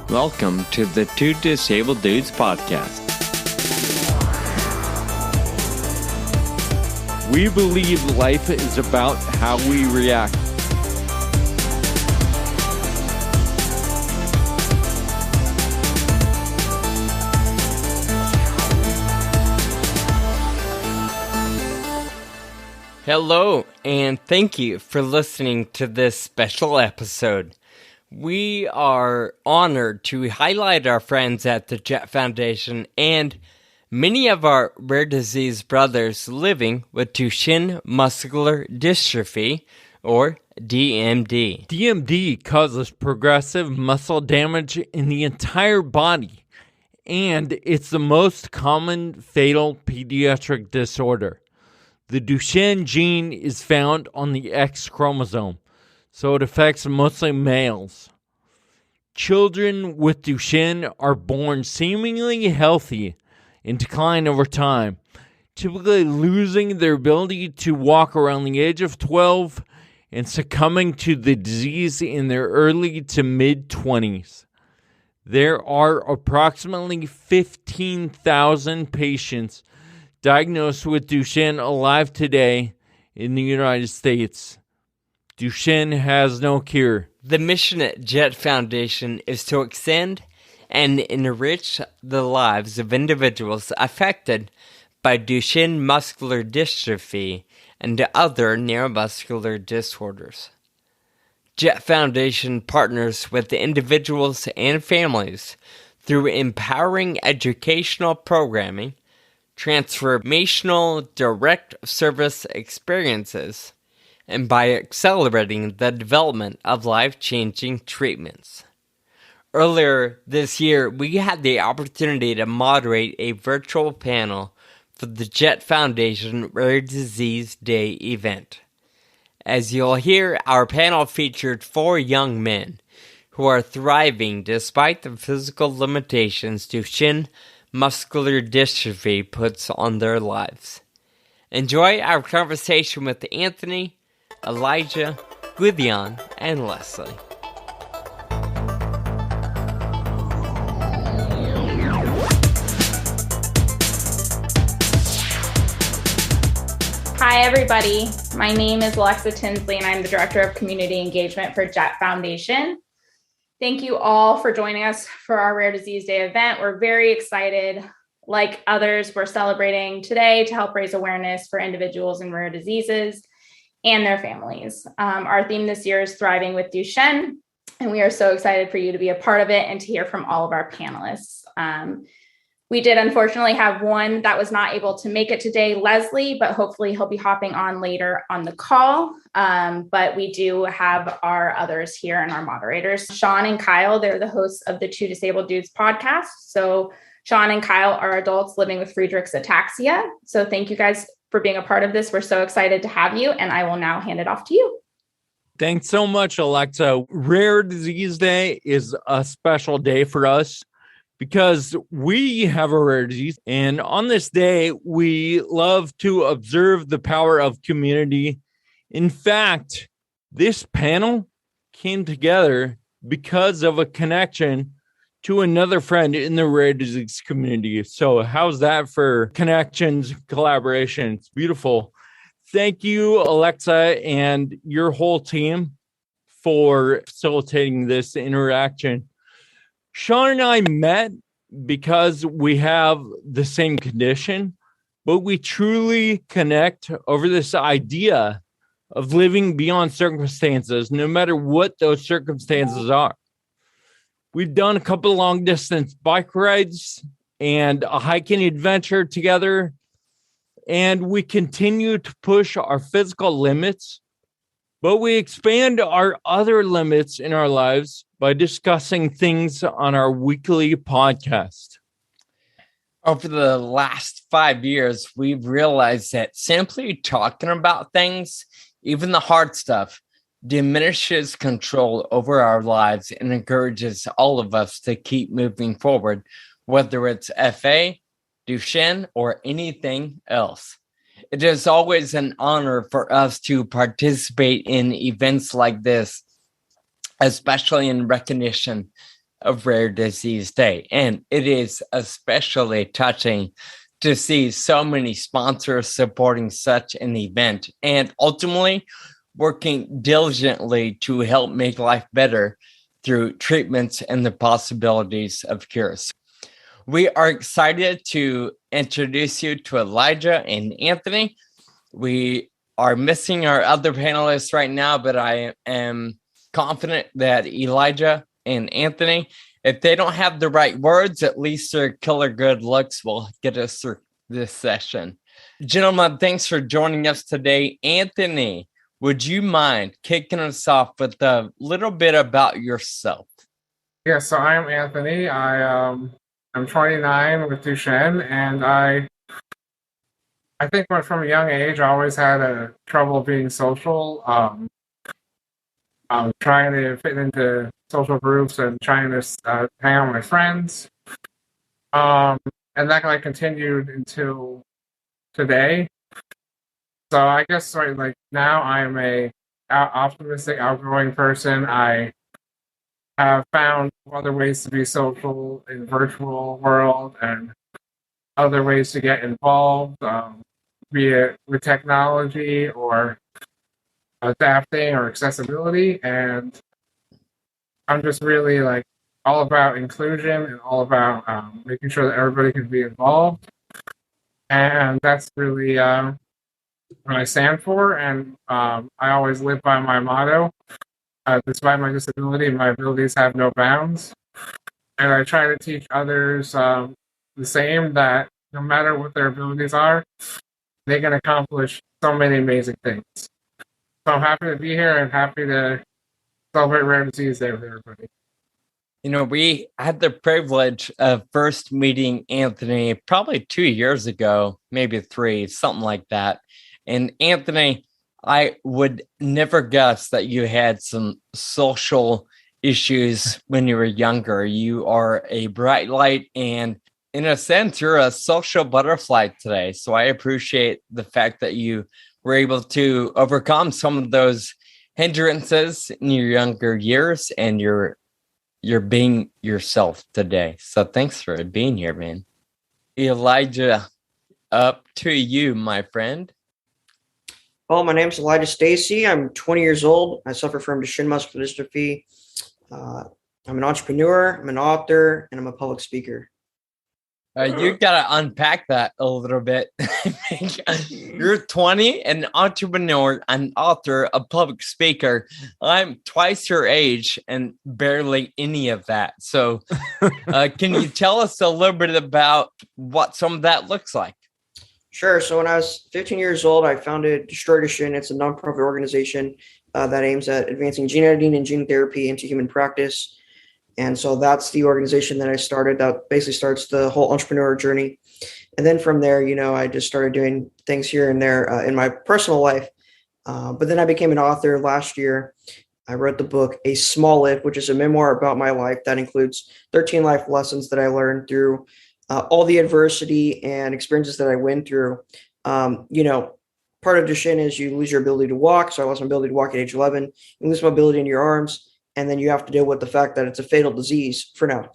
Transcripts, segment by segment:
Welcome to the Two Disabled Dudes podcast. We believe life is about how we react. Hello, and thank you for listening to this special episode. We are honored to highlight our friends at the Jett Foundation and many of our rare disease brothers living with Duchenne Muscular Dystrophy, or DMD. DMD causes progressive muscle damage in the entire body, and it's the most common fatal pediatric disorder. The Duchenne gene is found on the X chromosome, so it affects mostly males. Children with Duchenne are born seemingly healthy and decline over time, typically losing their ability to walk around the age of 12 and succumbing to the disease in their early to mid-20s. There are approximately 15,000 patients diagnosed with Duchenne alive today in the United States. Duchenne has no cure. The mission at Jett Foundation is to extend and enrich the lives of individuals affected by Duchenne Muscular Dystrophy and other neuromuscular disorders. Jett Foundation partners with the individuals and families through empowering educational programming, transformational direct service experiences, and by accelerating the development of life-changing treatments. Earlier this year, we had the opportunity to moderate a virtual panel for the Jett Foundation Rare Disease Day event. As you'll hear, our panel featured 4 young men who are thriving despite the physical limitations Duchenne Muscular Dystrophy puts on their lives. Enjoy our conversation with Anthony, Elijah, Gideon, and Leslie. Hi, everybody. My name is Alexa Tinsley, and I'm the Director of Community Engagement for Jett Foundation. Thank you all for joining us for our Rare Disease Day event. We're very excited. Like others, we're celebrating today to help raise awareness for individuals in rare diseases and their families. Our theme this year is Thriving with Duchenne, and we are so excited for you to be a part of it and to hear from all of our panelists. We did unfortunately have one that was not able to make it today, Leslie, but hopefully he'll be hopping on later on the call. But we do have our others here and our moderators. Sean and Kyle, they're the hosts of the Two Disabled Dudes podcast. So Sean and Kyle are adults living with Friedreich's ataxia. So thank you guys for being a part of this. We're so excited to have you, and I will now hand it off to you. Thanks so much, Alexa. Rare Disease Day is a special day for us because we have a rare disease. And on this day, we love to observe the power of community. In fact, this panel came together because of a connection to another friend in the rare disease community. So how's that for connections, collaboration? It's beautiful. Thank you, Alexa, and your whole team for facilitating this interaction. Sean and I met because we have the same condition, but we truly connect over this idea of living beyond circumstances, no matter what those circumstances are. We've done a couple of long distance bike rides and a hiking adventure together, and we continue to push our physical limits, but we expand our other limits in our lives by discussing things on our weekly podcast. Over the last 5 years, we've realized that simply talking about things, even the hard stuff, diminishes control over our lives and encourages all of us to keep moving forward, whether it's FA, Duchenne, or anything else. It is always an honor for us to participate in events like this, especially in recognition of Rare Disease Day. And it is especially touching to see so many sponsors supporting such an event and ultimately working diligently to help make life better through treatments and the possibilities of cures. We are excited to introduce you to Elijah and Anthony. We are missing our other panelists right now, but I am confident that Elijah and Anthony, if they don't have the right words, at least their killer good looks will get us through this session. Gentlemen, thanks for joining us today. Anthony, would you mind kicking us off with a little bit about yourself? Yeah, so I'm Anthony. I'm 29 with Duchenne, and I think from a young age, I always had trouble being social. Trying to fit into social groups and trying to hang out with my friends. And that kind of continued until today. So I guess like now I'm a optimistic, outgoing person. I have found other ways to be social in the virtual world and other ways to get involved, be it with technology or adapting or accessibility. And I'm just really like all about inclusion and all about making sure that everybody can be involved. And that's really what I stand for. And I always live by my motto. Despite my disability, my abilities have no bounds. And I try to teach others the same, that no matter what their abilities are, they can accomplish so many amazing things. So I'm happy to be here and happy to celebrate Rare Disease Day with everybody. You know, we had the privilege of first meeting Anthony probably 2 years ago, maybe 3, something like that. And Anthony, I would never guess that you had some social issues when you were younger. You are a bright light, and in a sense, you're a social butterfly today. So I appreciate the fact that you were able to overcome some of those hindrances in your younger years, and you're being yourself today. So thanks for being here, man. Elijah, up to you, my friend. Well, my name's Elijah Stacy. I'm 20 years old. I suffer from Duchenne Muscular Dystrophy. I'm an entrepreneur, I'm an author, and I'm a public speaker. You got to unpack that a little bit. You're 20, an entrepreneur, an author, a public speaker. I'm twice your age and barely any of that. So can you tell us a little bit about what some of that looks like? Sure. So when I was 15 years old, I founded Destroy Duchenne. It's a nonprofit organization that aims at advancing gene editing and gene therapy into human practice. And so that's the organization that I started that basically starts the whole entrepreneur journey. And then from there, I just started doing things here and there in my personal life. But then I became an author last year. I wrote the book, A Small Life, which is a memoir about my life that includes 13 life lessons that I learned through all the adversity and experiences that I went through. Part of Duchenne is you lose your ability to walk. So I lost my ability to walk at age 11. You lose mobility in your arms. And then you have to deal with the fact that it's a fatal disease for now.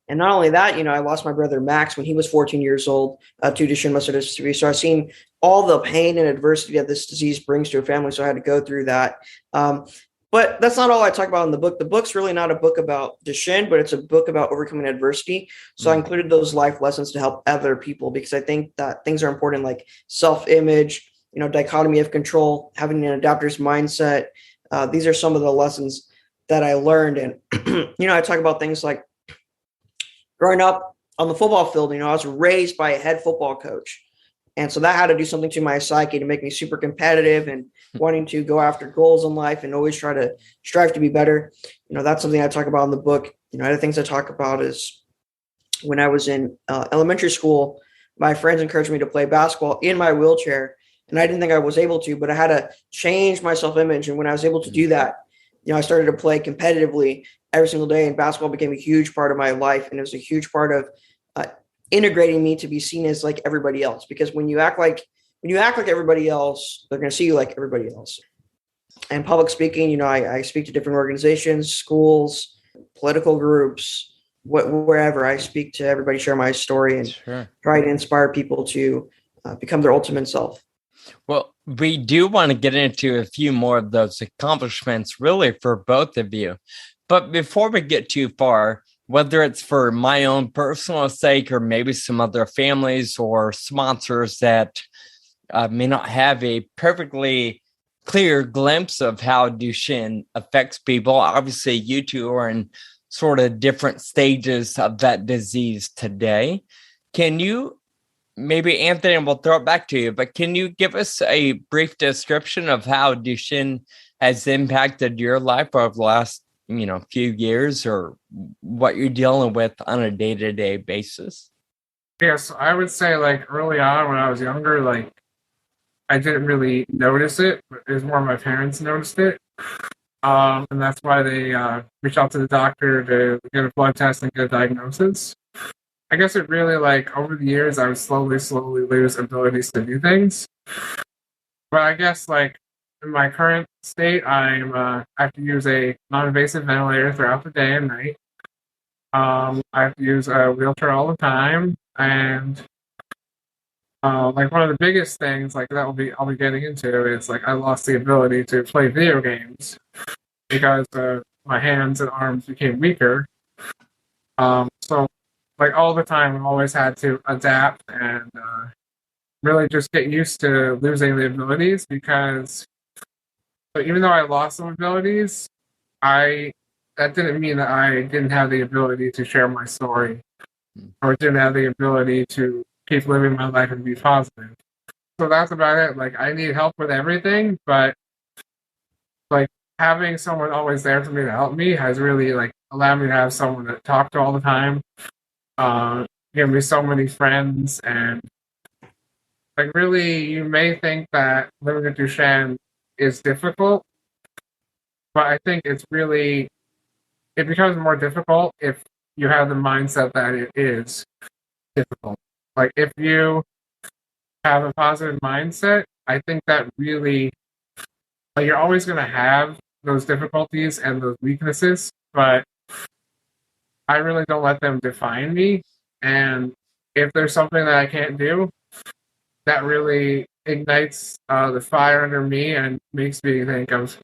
And not only that, I lost my brother Max when he was 14 years old to Duchenne muscular dystrophy. So I've seen all the pain and adversity that this disease brings to a family. So I had to go through that. But that's not all I talk about in the book. The book's really not a book about Duchenne, but it's a book about overcoming adversity. So I included those life lessons to help other people, because I think that things are important, like self-image, dichotomy of control, having an adapter's mindset. These are some of the lessons that I learned. And, I talk about things like growing up on the football field, I was raised by a head football coach. And so that had to do something to my psyche to make me super competitive and wanting to go after goals in life and always try to strive to be better. That's something I talk about in the book. Other things I talk about is when I was in elementary school, my friends encouraged me to play basketball in my wheelchair. And I didn't think I was able to, but I had to change my self-image. And when I was able to do that, I started to play competitively every single day, and basketball became a huge part of my life. And it was a huge part of integrating me to be seen as like everybody else. Because when you act like everybody else, they're going to see you like everybody else. And public speaking, I speak to different organizations, schools, political groups, wherever I speak to everybody, share my story, and Sure. try to inspire people to become their ultimate self. Well, we do want to get into a few more of those accomplishments, really, for both of you. But before we get too far, whether it's for my own personal sake or maybe some other families or sponsors that may not have a perfectly clear glimpse of how Duchenne affects people, obviously you two are in sort of different stages of that disease today. Can you, maybe Anthony, we'll throw it back to you, but can you give us a brief description of how Duchenne has impacted your life over the last, few years, or what you're dealing with on a day-to-day basis? Yes, I would say like early on when I was younger, like I didn't really notice it, but it was more my parents noticed it. And that's why they reached out to the doctor to get a blood test and get a diagnosis. I guess it really, like, over the years, I would slowly lose abilities to do things. But I guess, like, in my current state, I have to use a non-invasive ventilator throughout the day and night. I have to use a wheelchair all the time, and like one of the biggest things, like I'll be getting into is like I lost the ability to play video games because my hands and arms became weaker. So like all the time, I've always had to adapt and really just get used to losing the abilities, because even though I lost some abilities, that didn't mean that I didn't have the ability to share my story or didn't have the ability to keep living my life and be positive. So that's about it. Like I need help with everything, but like having someone always there for me to help me has really like allowed me to have someone to talk to all the time. Give me so many friends, and like really, you may think that living with Duchenne is difficult, but I think it becomes more difficult if you have the mindset that it is difficult. Like if you have a positive mindset, I think that really, like you're always going to have those difficulties and those weaknesses, but I really don't let them define me. And if there's something that I can't do, that really ignites the fire under me and makes me think of,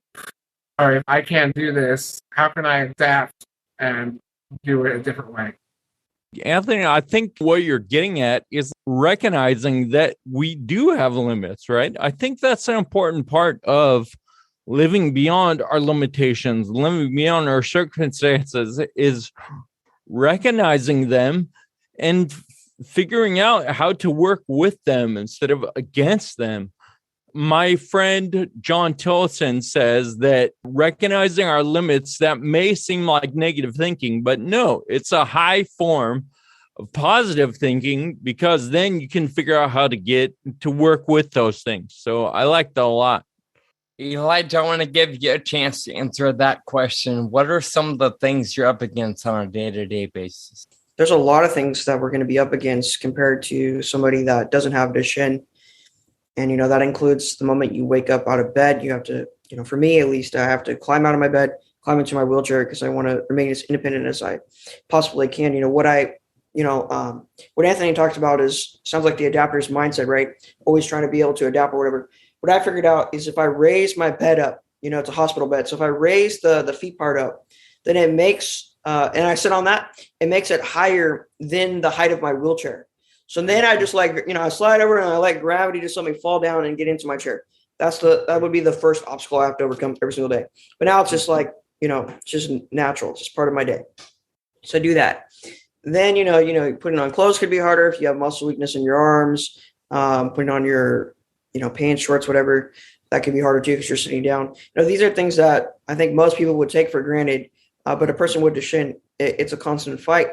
all right, if I can't do this, how can I adapt and do it a different way? Anthony, I think what you're getting at is recognizing that we do have limits, right? I think that's an important part of living beyond our limitations, living beyond our circumstances, is recognizing them and figuring out how to work with them instead of against them. My friend John Tillotson says that recognizing our limits, that may seem like negative thinking, but no, it's a high form of positive thinking, because then you can figure out how to get to work with those things. So I like that a lot. Eli, I want to give you a chance to answer that question. What are some of the things you're up against on a day-to-day basis? There's a lot of things that we're going to be up against compared to somebody that doesn't have Duchenne. And, that includes the moment you wake up out of bed. You have to, for me at least, I have to climb out of my bed, climb into my wheelchair, because I want to remain as independent as I possibly can. What Anthony talked about sounds like the adapter's mindset, right? Always trying to be able to adapt or whatever. What I figured out is if I raise my bed up, it's a hospital bed. So if I raise the feet part up, then it makes, and I sit on that, it makes it higher than the height of my wheelchair. So then I just I slide over and I let gravity just let me fall down and get into my chair. That would be the first obstacle I have to overcome every single day. But now it's just it's just natural. It's just part of my day. So I do that. Then, putting on clothes could be harder if you have muscle weakness in your arms, putting on your, pants, shorts, whatever, that could be harder too because you're sitting down. These are things that I think most people would take for granted, but a person with Duchenne, it's a constant fight.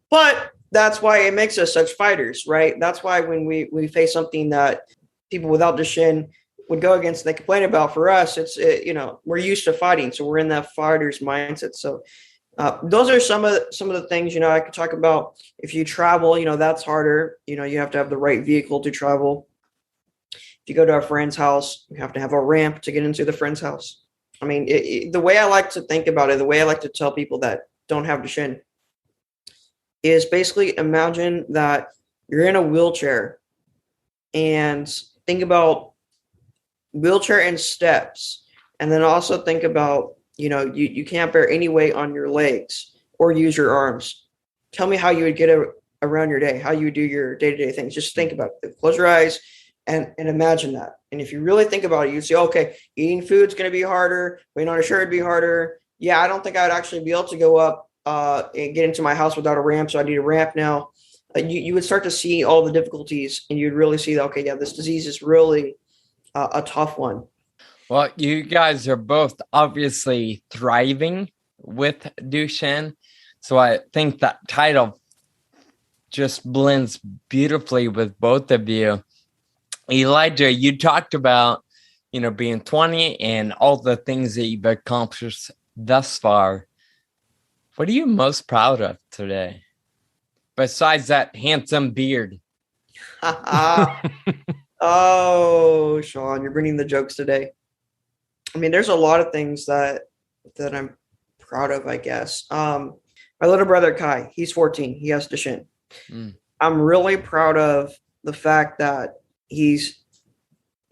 But that's why it makes us such fighters, right? That's why when we face something that people without Duchenne would go against, they complain about, for us, we're used to fighting. So we're in that fighter's mindset. So those are some of the things, I could talk about. If you travel, that's harder. You have to have the right vehicle to travel. If you go to a friend's house, you have to have a ramp to get into the friend's house. The way I like to think about it, the way I like to tell people that don't have Duchenne, is basically imagine that you're in a wheelchair and think about wheelchair and steps. And then also think about, you can't bear any weight on your legs or use your arms. Tell me how you would get around your day, how you would do your day-to-day things. Just think about it. Close your eyes and imagine that. And if you really think about it, you say, okay, eating food's going to be harder. Waiting on a shirt would be harder. Yeah, I don't think I'd actually be able to go up and get into my house without a ramp, so I need a ramp now. You would start to see all the difficulties, and you'd really see that, okay, yeah, this disease is really a tough one. Well, you guys are both obviously thriving with Duchenne. So I think that title just blends beautifully with both of you. Elijah, you talked about, being 20 and all the things that you've accomplished thus far. What are you most proud of today? Besides that handsome beard. Oh, Sean, you're bringing the jokes today. I mean, there's a lot of things that I'm proud of, I guess. My little brother, Kai, he's 14. He has Duchenne. I'm really proud of the fact that he's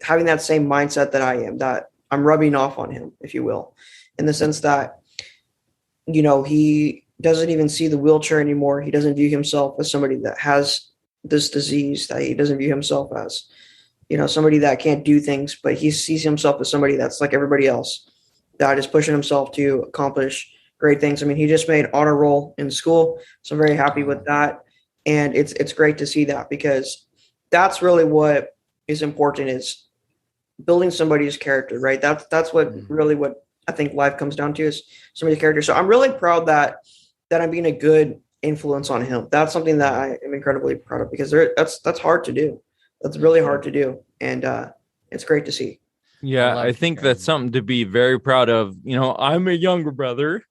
having that same mindset that I am, that I'm rubbing off on him, if you will, in the sense that, he doesn't even see the wheelchair anymore. He doesn't view himself as somebody that has this disease, that he doesn't view himself as, somebody that can't do things, but he sees himself as somebody that's like everybody else, that is pushing himself to accomplish great things. I mean, he just made honor roll in school, so I'm very happy with that. And it's great to see that, because that's really what is important, is building somebody's character, right? That's what really what I think life comes down to, is somebody's character. So I'm really proud that I'm being a good influence on him. That's something that I am incredibly proud of, because that's hard to do. That's really hard to do. And it's great to see. Yeah, I think that's something to be very proud of. I'm a younger brother.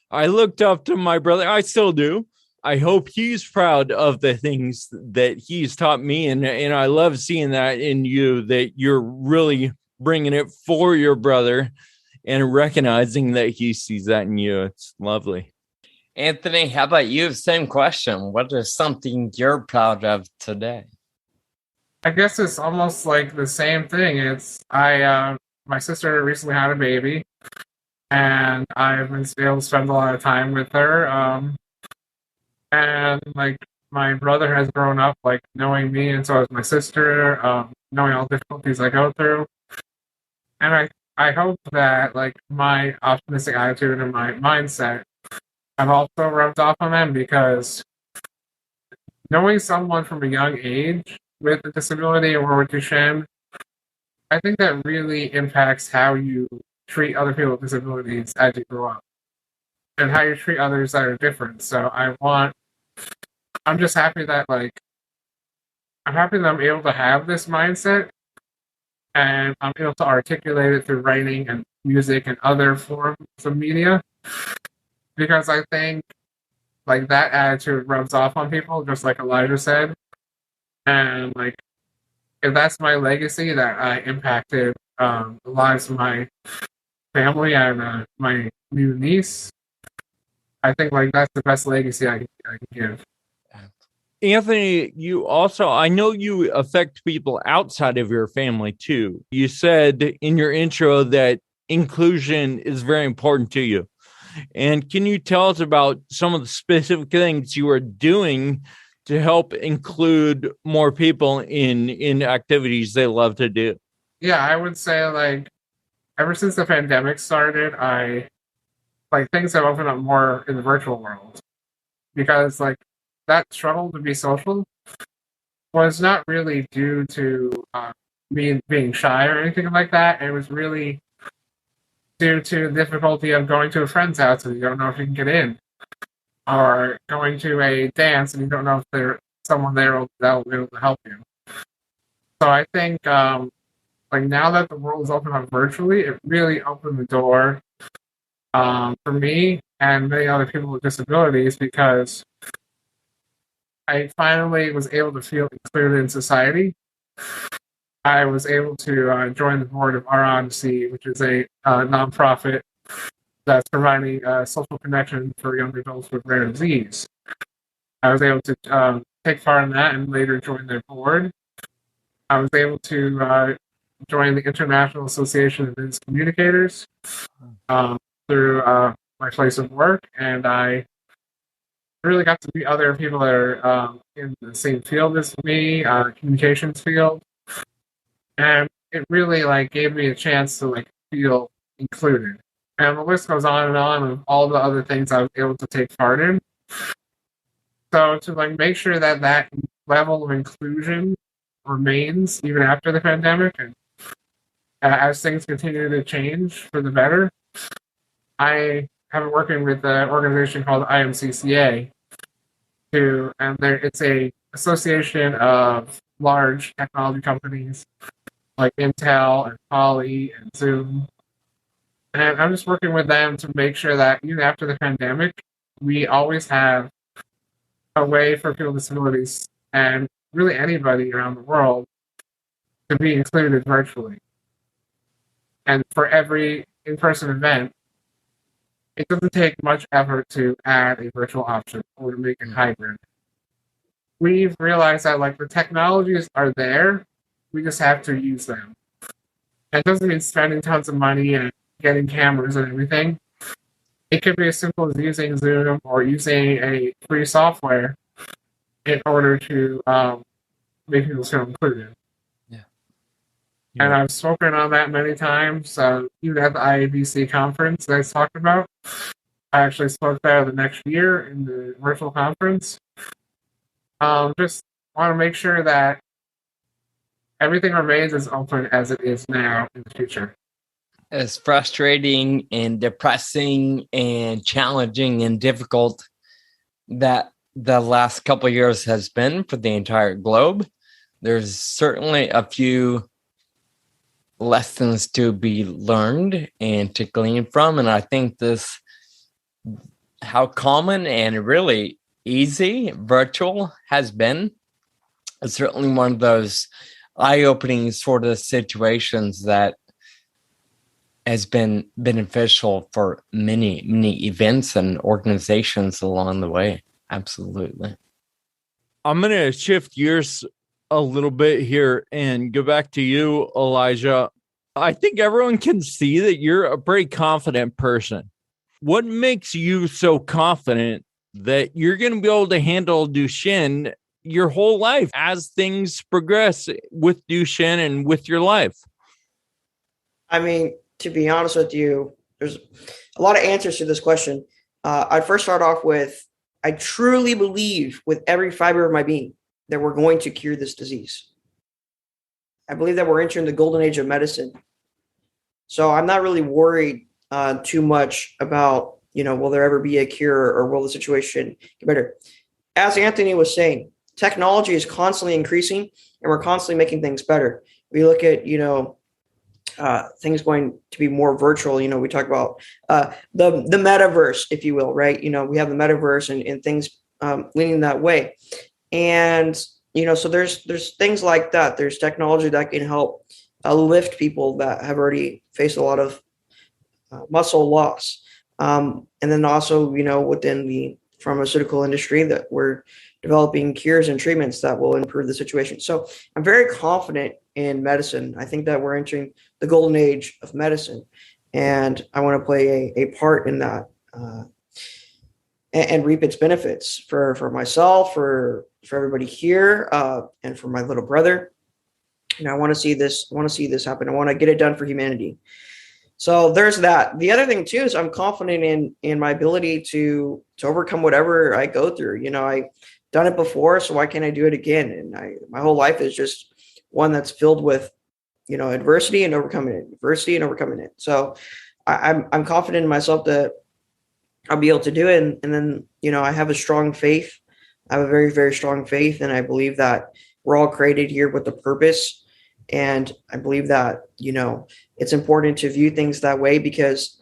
I looked up to my brother. I still do. I hope he's proud of the things that he's taught me. And I love seeing that in you, that you're really bringing it for your brother and recognizing that he sees that in you. It's lovely. Anthony, how about you? Same question. What is something you're proud of today? I guess it's almost like the same thing. It's my sister recently had a baby, and I've been able to spend a lot of time with her. And like my brother has grown up like knowing me, and so has my sister, knowing all the difficulties I go through. And I hope that like my optimistic attitude and my mindset have also rubbed off on them, because knowing someone from a young age with a disability or with Duchenne, I think that really impacts how you treat other people with disabilities as you grow up, and how you treat others that are different. So I'm just happy that I'm able to have this mindset, and I'm able to articulate it through writing and music and other forms of media, because I think like that attitude rubs off on people, just like Elijah said. And like, if that's my legacy, that I impacted the lives of my family and my new niece, I think like that's the best legacy I can give. Anthony, I know you affect people outside of your family too. You said in your intro that inclusion is very important to you. And can you tell us about some of the specific things you are doing to help include more people in activities they love to do? Yeah, I would say like ever since the pandemic started, things have opened up more in the virtual world, because like that struggle to be social was not really due to me being shy or anything like that. It was really due to the difficulty of going to a friend's house and you don't know if you can get in, or going to a dance and you don't know if there's someone there that will be able to help you. So I think like now that the world is open up virtually, it really opened the door for me and many other people with disabilities, because I finally was able to feel included in society. I was able to join the board of Our Odyssey, which is a nonprofit that's providing social connection for young adults with rare disease. I was able to take part in that and later join their board. I was able to join the International Association of Business Communicators through my place of work, and I really got to meet other people that are in the same field as me, communications field, and it really gave me a chance to feel included. And the list goes on and on of all the other things I was able to take part in. So to make sure that that level of inclusion remains even after the pandemic, and as things continue to change for the better, I have been working with an organization called IMCCA, it's a association of large technology companies like Intel and Poly and Zoom. And I'm just working with them to make sure that even after the pandemic, we always have a way for people with disabilities and really anybody around the world to be included virtually. And for every in-person event, it doesn't take much effort to add a virtual option or to make it hybrid. We've realized that the technologies are there, we just have to use them. And it doesn't mean spending tons of money and getting cameras and everything. It could be as simple as using Zoom or using a free software in order to make people feel included. Yeah. And I've spoken on that many times, even at the IABC conference that I talked about. I actually spoke there the next year in the virtual conference. Just want to make sure that everything remains as open as it is now in the future. As frustrating and depressing and challenging and difficult that the last couple of years has been for the entire globe, there's certainly a few lessons to be learned and to glean from. And I think how common and really easy virtual has been is certainly one of those eye-opening sort of situations that has been beneficial for many, many events and organizations along the way. Absolutely. I'm going to shift gears a little bit here and go back to you, Elijah. I think everyone can see that you're a pretty confident person. What makes you so confident that you're going to be able to handle Duchenne your whole life as things progress with Duchenne and with your life? I mean, to be honest with you, there's a lot of answers to this question. I'd first start off with, I truly believe with every fiber of my being that we're going to cure this disease. I believe that we're entering the golden age of medicine. So I'm not really worried too much about, will there ever be a cure or will the situation get better? As Anthony was saying, technology is constantly increasing and we're constantly making things better. We look at, things going to be more virtual. We talk about the metaverse, if you will, right? We have the metaverse and things leaning that way. And, so there's things like that. There's technology that can help lift people that have already faced a lot of muscle loss. And then also, within the pharmaceutical industry that we're developing cures and treatments that will improve the situation. So I'm very confident in medicine. I think that we're entering the golden age of medicine, and I want to play a part in that and reap its benefits for myself, for everybody here, and for my little brother. And I want to see this happen. I want to get it done for humanity. So there's that. The other thing too is I'm confident in my ability to overcome whatever I go through. I've done it before, so why can't I do it again? And my whole life is just one that's filled with, adversity and overcoming it. So I'm confident in myself that I'll be able to do it. And then, I have a strong faith. I have a very, very strong faith. And I believe that we're all created here with a purpose. And I believe that, it's important to view things that way because,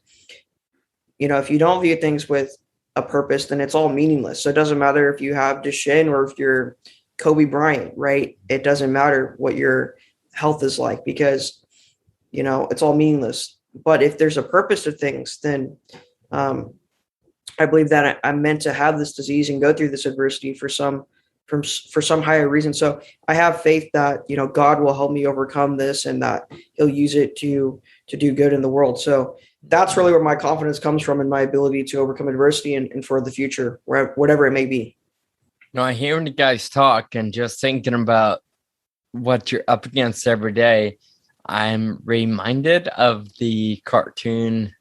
if you don't view things with a purpose, then it's all meaningless. So it doesn't matter if you have Duchenne or if you're Kobe Bryant, right? It doesn't matter what your health is like because, it's all meaningless. But if there's a purpose to things, then I believe that I'm meant to have this disease and go through this adversity for some higher reason. So I have faith that, God will help me overcome this and that he'll use it to do good in the world. So that's really where my confidence comes from, in my ability to overcome adversity and for the future, whatever it may be. Hearing you guys talk and just thinking about what you're up against every day, I'm reminded of the cartoon.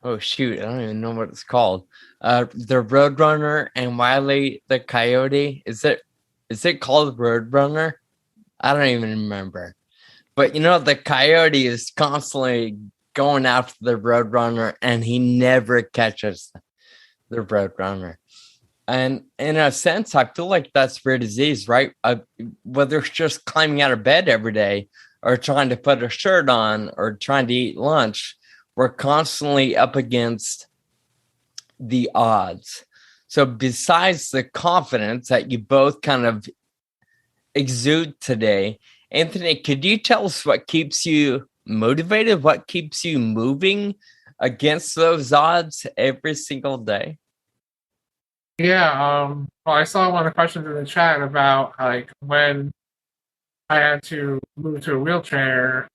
Oh shoot, I don't even know what it's called. The Roadrunner and Wile the Coyote. Is it called Roadrunner? I don't even remember. But the coyote is constantly going after the Roadrunner, and he never catches the Roadrunner. And in a sense, I feel like that's rare disease, right? Whether it's just climbing out of bed every day, or trying to put a shirt on, or trying to eat lunch, we're constantly up against the odds. So besides the confidence that you both kind of exude today, Anthony, could you tell us what keeps you motivated? What keeps you moving against those odds every single day? Yeah, well, I saw one of the questions in the chat about when I had to move to a wheelchair,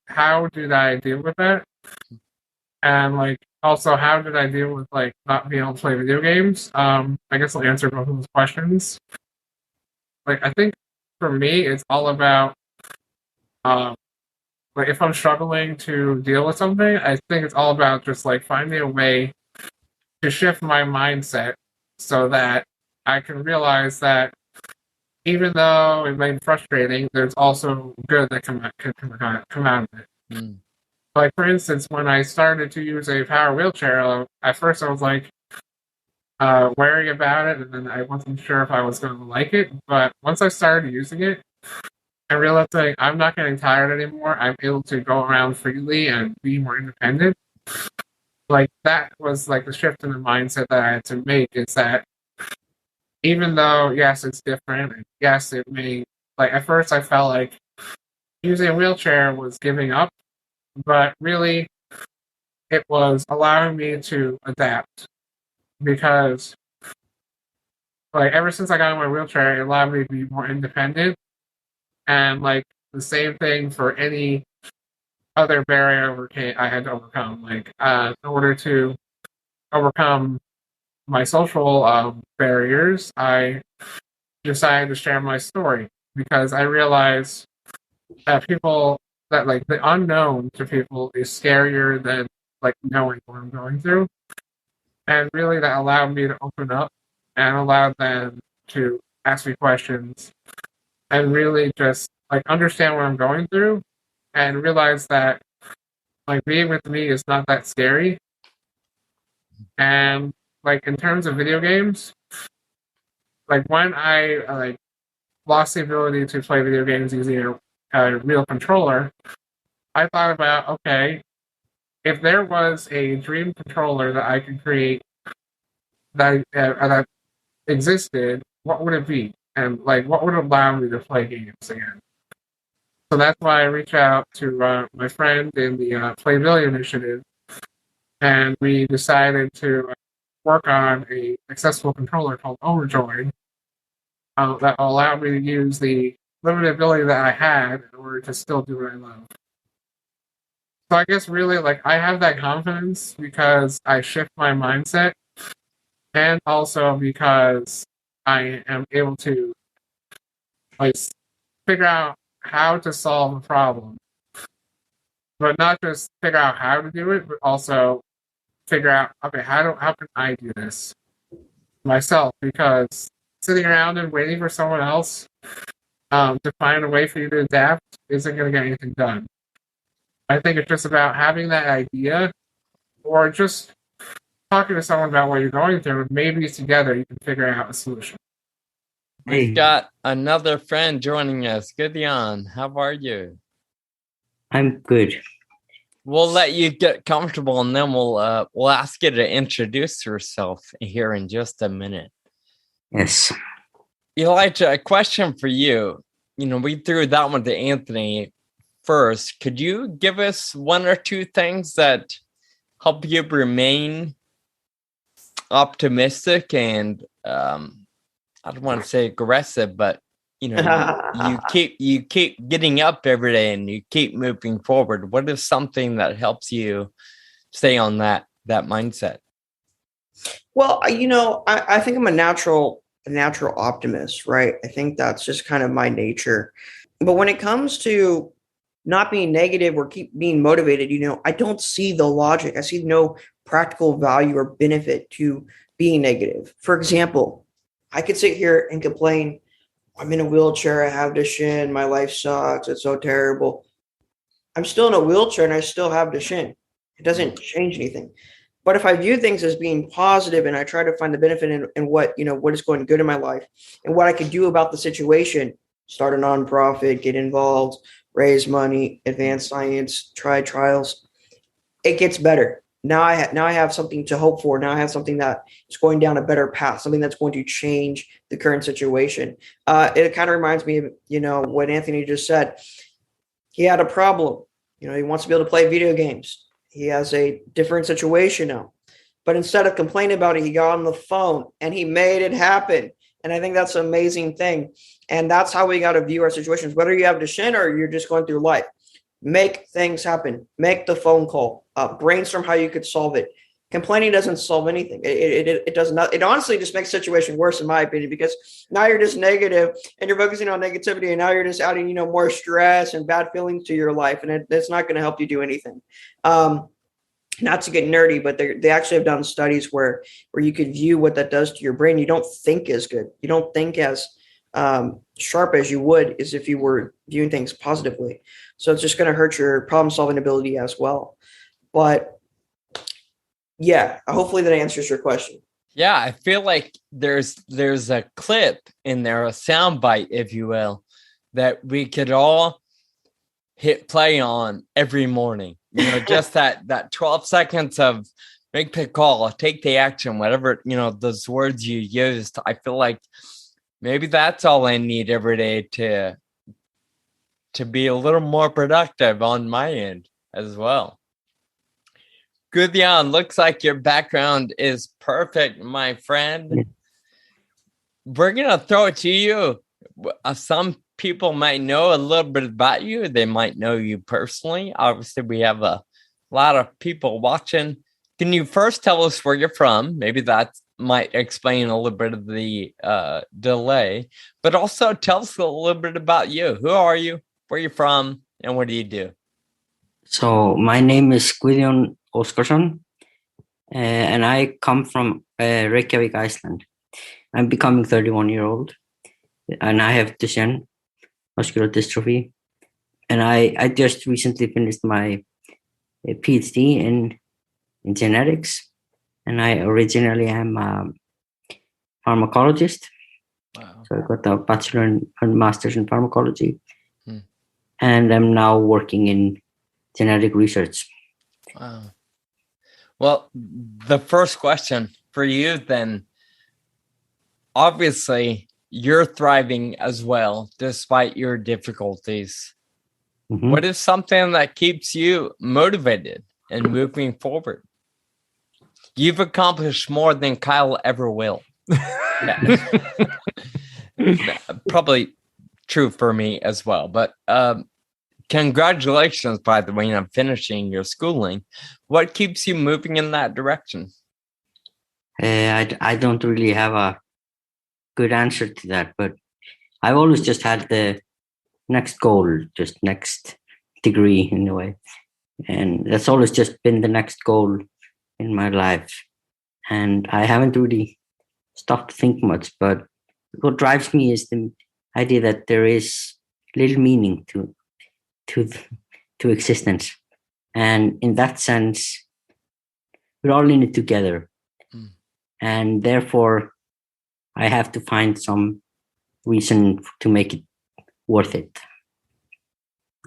how did I deal with it? And also, how did I deal with not being able to play video games? I guess I'll answer both of those questions. I think for me, it's all about if I'm struggling to deal with something, I think it's all about just finding a way to shift my mindset so that I can realize that even though it may be frustrating, there's also good that can come out of it. Mm. For instance, when I started to use a power wheelchair, at first I was wary about it, and then I wasn't sure if I was going to like it. But once I started using it, I realized I'm not getting tired anymore. I'm able to go around freely and be more independent. That was the shift in the mindset that I had to make, is that even though, yes, it's different, and yes, it may, at first I felt like using a wheelchair was giving up, but really it was allowing me to adapt, because ever since I got in my wheelchair, it allowed me to be more independent. And the same thing for any other barrier I had to overcome. In order to overcome my social barriers, I decided to share my story, because I realized that the unknown to people is scarier than knowing what I'm going through. And really that allowed me to open up and allowed them to ask me questions and really just understand what I'm going through, and realize that being with me is not that scary. And in terms of video games, when I lost the ability to play video games using a real controller, I thought about, okay, if there was a dream controller that I could create that existed, what would it be? And what would allow me to play games again? So that's why I reached out to my friend in the Playability Initiative, and we decided to work on a accessible controller called Overjoyed that will allow me to use the limited ability that I had in order to still do what I love. So I guess really I have that confidence because I shift my mindset, and also because I am able to figure out how to solve a problem, but not just figure out how to do it, but also figure out, okay, how can I do this myself? Because sitting around and waiting for someone else to find a way for you to adapt isn't going to get anything done. I think it's just about having that idea, or just talking to someone about what you're going through. Maybe together you can figure out a solution. We've got another friend joining us. Gideon, how are you? I'm good. We'll let you get comfortable, and then we'll ask you to introduce yourself here in just a minute. Yes. Elijah, a question for you. We threw that one to Anthony first. Could you give us one or two things that help you remain optimistic and I don't want to say aggressive, but you keep getting up every day and you keep moving forward. What is something that helps you stay on that mindset? Well, I think I'm a natural optimist, right? I think that's just kind of my nature. But when it comes to not being negative or keep being motivated, I don't see the logic. I see no practical value or benefit to being negative. For example, I could sit here and complain, I'm in a wheelchair, I have Duchenne, my life sucks, it's so terrible. I'm still in a wheelchair and I still have Duchenne. It doesn't change anything. But if I view things as being positive and I try to find the benefit in what is going good in my life and what I could do about the situation, start a nonprofit, get involved, raise money, advance science, try trials, it gets better. Now I have something to hope for. Now I have something that is going down a better path, something that's going to change the current situation. It kind of reminds me of, what Anthony just said. He had a problem. He wants to be able to play video games. He has a different situation now. But instead of complaining about it, he got on the phone and he made it happen. And I think that's an amazing thing. And that's how we got to view our situations. Whether you have Duchenne or you're just going through life, make things happen. Make the phone call. Brainstorm how you could solve it. Complaining doesn't solve anything. It does not. It honestly just makes the situation worse, in my opinion, because now you're just negative and you're focusing on negativity, and now you're just adding, more stress and bad feelings to your life, and it's not going to help you do anything. Not to get nerdy, but they actually have done studies where you could view what that does to your brain. You don't think as good. You don't think as sharp as you would as if you were viewing things positively. So it's just going to hurt your problem-solving ability as well. But yeah, hopefully that answers your question. Yeah, I feel like there's a clip in there, a soundbite, if you will, that we could all hit play on every morning. Just that 12 seconds of make the call, take the action, whatever, those words you used. I feel like maybe that's all I need every day to be a little more productive on my end as well. Gudjon, looks like your background is perfect, my friend. We're going to throw it to you. Some people might know a little bit about you. They might know you personally. Obviously, we have a lot of people watching. Can you first tell us where you're from? Maybe that might explain a little bit of the delay, but also tell us a little bit about you. Who are you? Where you're from? And what do you do? So my name is Gudjon Óskarsson, and I come from Reykjavik, Iceland. I'm becoming 31-year-old, and I have Duchenne Muscular Dystrophy. And I just recently finished my PhD in genetics, and I originally am a pharmacologist. Wow. So I got a bachelor and master's in pharmacology, and I'm now working in genetic research. Wow. Well, the first question for you then, obviously you're thriving as well, despite your difficulties. Mm-hmm. What is something that keeps you motivated and moving forward? You've accomplished more than Kyle ever will. Probably true for me as well, but congratulations, by the way, on finishing your schooling. What keeps you moving in that direction? I don't really have a good answer to that, but I've always just had the next goal, just next degree in a way. And that's always just been the next goal in my life. And I haven't really stopped to think much, but what drives me is the idea that there is little meaning to existence, and in that sense we're all in it together, and therefore I have to find some reason to make it worth it.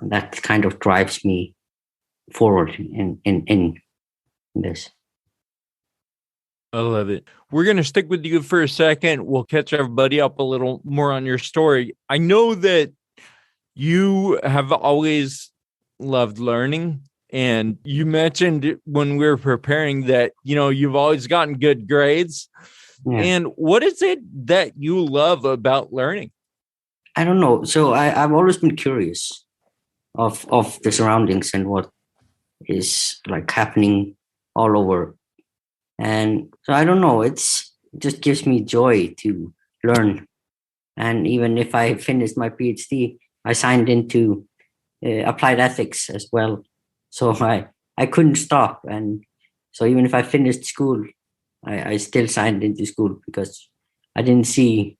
And that kind of drives me forward in this. I love it. We're going to stick with you for a second. We'll catch everybody up a little more on your story. I know that you have always loved learning And you mentioned when we were preparing that, you've always gotten good grades. Yeah. And what is it that you love about learning? I don't know. So I've always been curious of the surroundings and what is like happening all over. And so I don't know, it just gives me joy to learn. And even if I finished my PhD, I signed into applied ethics as well. So I couldn't stop. And so even if I finished school, I still signed into school because I didn't see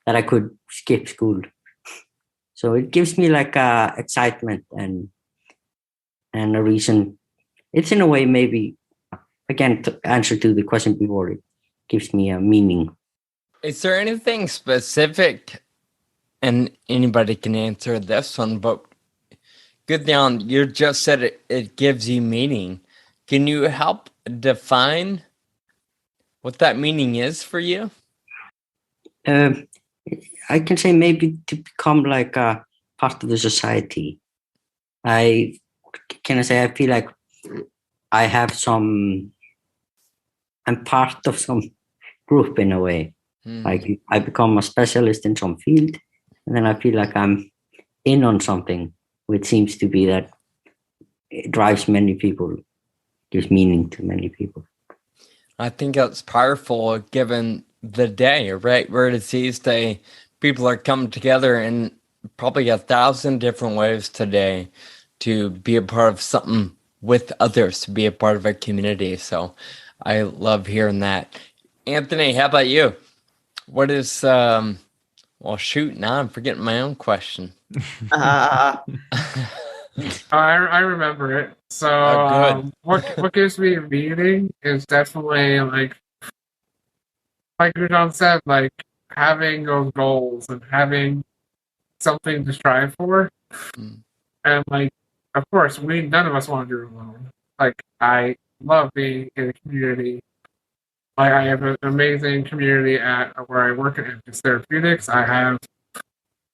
that I could skip school. So it gives me like excitement and a reason. It's in a way, maybe, again, to answer to the question before, it gives me a meaning. Is there anything specific, and anybody can answer this one, but Gideon, you just said it gives you meaning. Can you help define what that meaning is for you? I can say maybe to become like a part of the society. I feel like I'm part of some group in a way. Like I become a specialist in some field, and then I feel like I'm in on something, which seems to be that it drives many people, gives meaning to many people. I think that's powerful given the day, right? Rare Disease Day. People are coming together in probably 1,000 different ways today to be a part of something with others, to be a part of a community. So I love hearing that. Anthony, how about you? What is, well, shoot, now I'm forgetting my own question. I remember it. So what gives me meaning is definitely like John said, like having those goals and having something to strive for. And like, of course, none of us want to do it alone. Like, I love being in a community. Like, I have an amazing community at where I work at Enrich Therapeutics. I have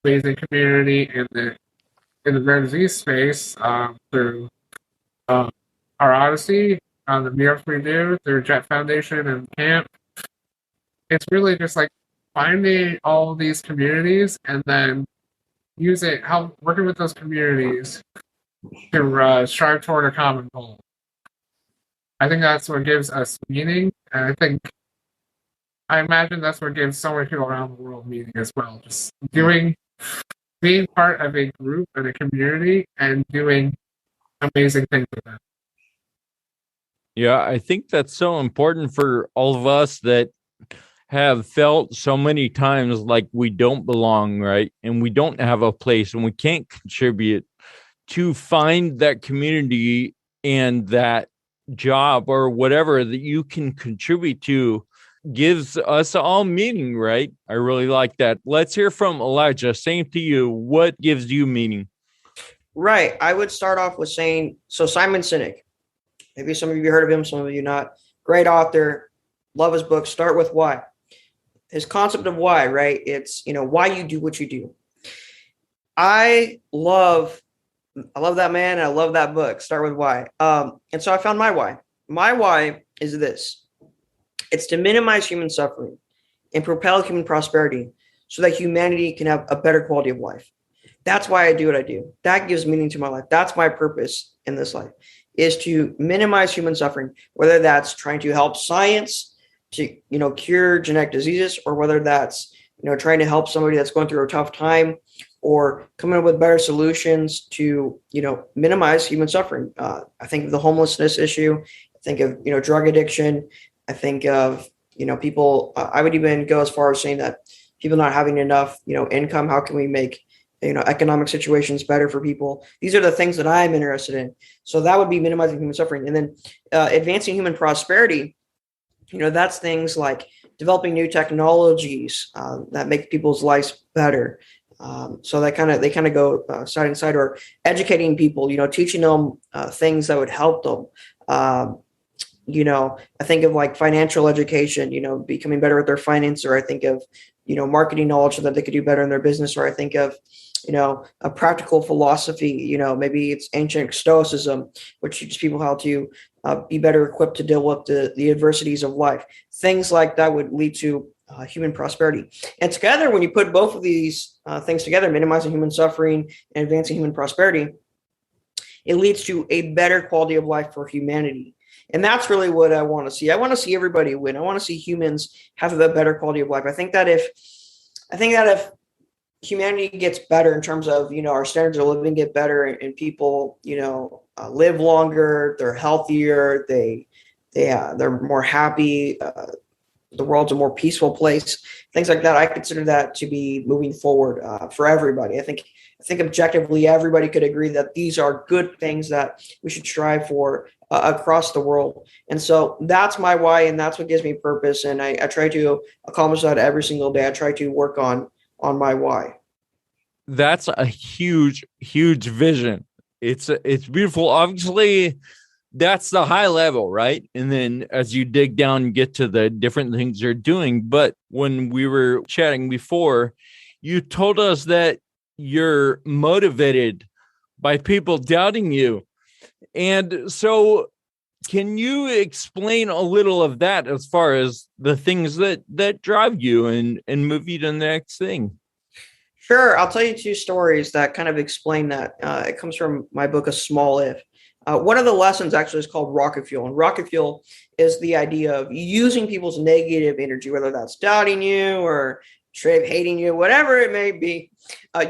amazing community in the rare disease space through our Odyssey, the meetups we do through Jett Foundation and camp. It's really just like finding all these communities and then working with those communities to strive toward a common goal. I think that's what gives us meaning, and I imagine that's what gives so many people around the world meaning as well. Just being part of a group and a community and doing amazing things with them. Yeah, I think that's so important for all of us that have felt so many times like we don't belong, right? And we don't have a place and we can't contribute, to find that community and that job or whatever that you can contribute to gives us all meaning, right? I really like that. Let's hear from Elijah. Same to you. What gives you meaning? Right. I would start off with saying, so Simon Sinek, maybe some of you heard of him, some of you not. Great author. Love his book. Start with why. His concept of why, right? It's, why you do what you do. I love that man, and I love that book. Start with why. And so I found my why. My why is this. It's to minimize human suffering and propel human prosperity so that humanity can have a better quality of life. That's why I do what I do. That gives meaning to my life. That's my purpose in this life, is to minimize human suffering, whether that's trying to help science to, cure genetic diseases, or whether that's, trying to help somebody that's going through a tough time, or coming up with better solutions to, minimize human suffering. I think of the homelessness issue. I think of, drug addiction. I think of, people, I would even go as far as saying that people not having enough, income. How can we make, economic situations better for people? These are the things that I'm interested in. So that would be minimizing human suffering. And then advancing human prosperity, that's things like developing new technologies that make people's lives better. So they kind of go side and side, or educating people, teaching them things that would help them. I think of like financial education, becoming better with their finance, or I think of, marketing knowledge so that they could do better in their business, or I think of, a practical philosophy. Maybe it's ancient stoicism, which teaches people how to be better equipped to deal with the adversities of life. Things like that would lead to human prosperity. And together, when you put both of these things together, minimizing human suffering and advancing human prosperity, it leads to a better quality of life for humanity. And that's really what I want to see. I want to see everybody win. I want to see humans have a better quality of life. I think that if humanity gets better in terms of, our standards of living get better, and people, live longer, they're healthier, they're more happy, the world's a more peaceful place, things like that. I consider that to be moving forward for everybody. I think objectively everybody could agree that these are good things that we should strive for across the world. And so that's my why, and that's what gives me purpose. And I try to accomplish that every single day. I try to work on my why. That's a huge vision. It's beautiful. Obviously, that's the high level, right? And then as you dig down and get to the different things you're doing. But when we were chatting before, you told us that you're motivated by people doubting you. And so can you explain a little of that as far as the things that drive you and move you to the next thing? Sure. I'll tell you two stories that kind of explain that. It comes from my book, A Small If. One of the lessons actually is called rocket fuel. And rocket fuel is the idea of using people's negative energy, whether that's doubting you or straight up hating you, whatever it may be.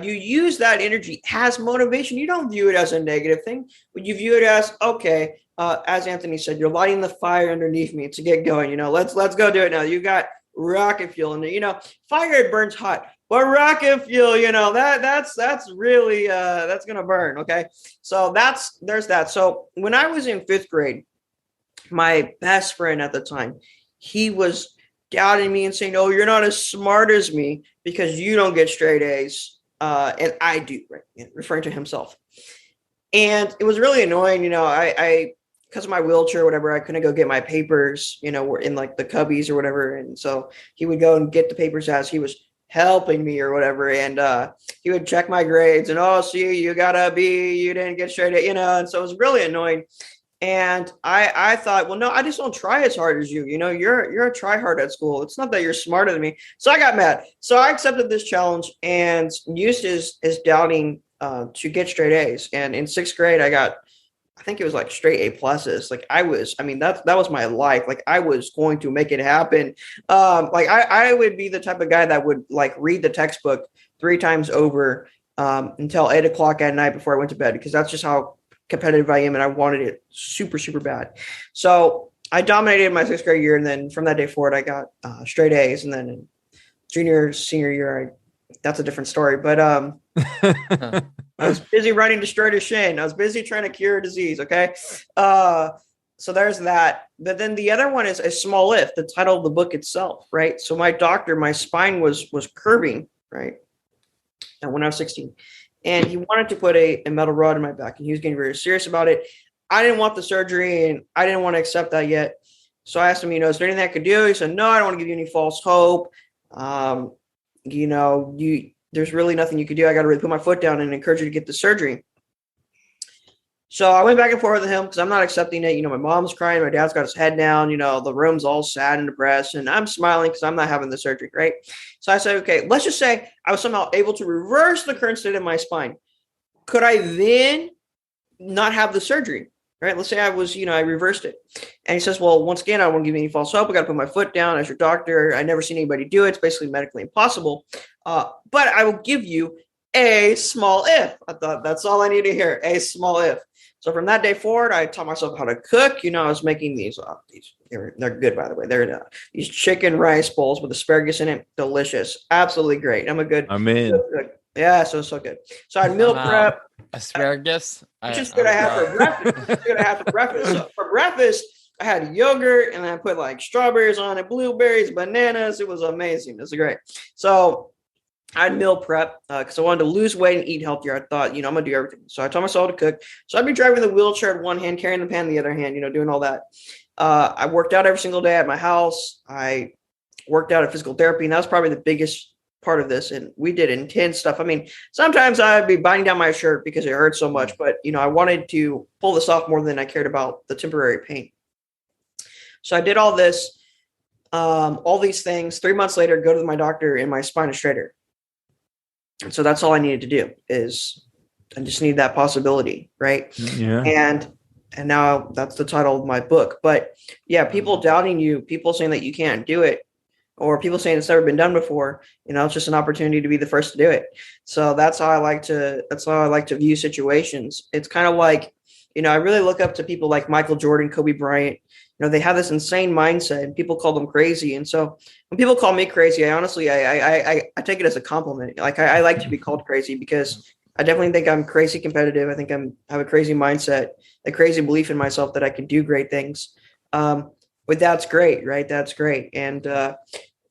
You use that energy as motivation. You don't view it as a negative thing, but you view it as, okay, as Anthony said, you're lighting the fire underneath me to get going. Let's go do it now. You got rocket fuel, and fire, it burns hot. But rocket fuel, that's really that's gonna burn. Okay, so there's that. So when I was in 5th grade, my best friend at the time, he was doubting me and saying, "Oh, you're not as smart as me because you don't get straight A's, and I do," right? Referring to himself. And it was really annoying. I because of my wheelchair or whatever, I couldn't go get my papers, were in like the cubbies or whatever. And so he would go and get the papers as he was helping me or whatever. And he would check my grades and, "Oh, see, you got a B, you didn't get straight A," and so it was really annoying. And I thought, well, no, I just don't try as hard as you. You're a try hard at school. It's not that you're smarter than me. So I got mad. So I accepted this challenge and used his doubting to get straight A's. And in 6th grade, I think it was like straight A pluses. Like that was my life. Like I was going to make it happen. I would be the type of guy that would like read the textbook 3 times over until 8 o'clock at night before I went to bed, because that's just how competitive I am. And I wanted it super, super bad. So I dominated my 6th grade year. And then from that day forward, I got straight A's. And then in senior year, that's a different story. But I was busy writing Destroy Duchenne. I was busy trying to cure a disease. Okay. So there's that. But then the other one is A Small If, the title of the book itself. Right. So my spine was curving. Right. And when I was 16, and he wanted to put a metal rod in my back, and he was getting very serious about it. I didn't want the surgery, and I didn't want to accept that yet. So I asked him, is there anything I could do? He said, "No, I don't want to give you any false hope. There's really nothing you could do. I got to really put my foot down and encourage you to get the surgery." So I went back and forth with him because I'm not accepting it. My mom's crying. My dad's got his head down. The room's all sad and depressed. And I'm smiling because I'm not having the surgery, right? So I said, okay, let's just say I was somehow able to reverse the current state of my spine. Could I then not have the surgery, right? Let's say I was, I reversed it. And he says, well, once again, I won't give you any false hope. I got to put my foot down as your doctor. I never seen anybody do it. It's basically medically impossible. But I will give you a small if. I thought that's all I need to hear, a small if. So from that day forward, I taught myself how to cook. I was making these they're good, by the way. They're these chicken rice bowls with asparagus in it. Delicious. Absolutely great. I'm in. Yeah, so good. So I meal prep. Asparagus? Which is good I have for breakfast. So for breakfast, I had yogurt, and I put like strawberries on it, blueberries, bananas. It was amazing. It was great. So I'd meal prep because I wanted to lose weight and eat healthier. I thought, I'm going to do everything. So I taught myself to cook. So I'd be driving the wheelchair in one hand, carrying the pan in the other hand, doing all that. I worked out every single day at my house. I worked out at physical therapy, and that was probably the biggest part of this, and we did intense stuff. I mean, sometimes I'd be binding down my shirt because it hurt so much, but I wanted to pull this off more than I cared about the temporary pain. So I did all this, all these things. 3 months later, go to my doctor, and my spine is straighter. And so that's all I needed to do is I just need that possibility, right? Yeah. And now that's the title of my book. But yeah, people doubting you, people saying that you can't do it, or people saying it's never been done before, it's just an opportunity to be the first to do it. So that's how I like to view situations. It's kind of like, I really look up to people like Michael Jordan, Kobe Bryant. They have this insane mindset, and people call them crazy. And so when people call me crazy, I honestly, I take it as a compliment. Like I like to be called crazy because I definitely think I'm crazy competitive. I think I have a crazy mindset, a crazy belief in myself that I can do great things. But that's great, right? That's great. And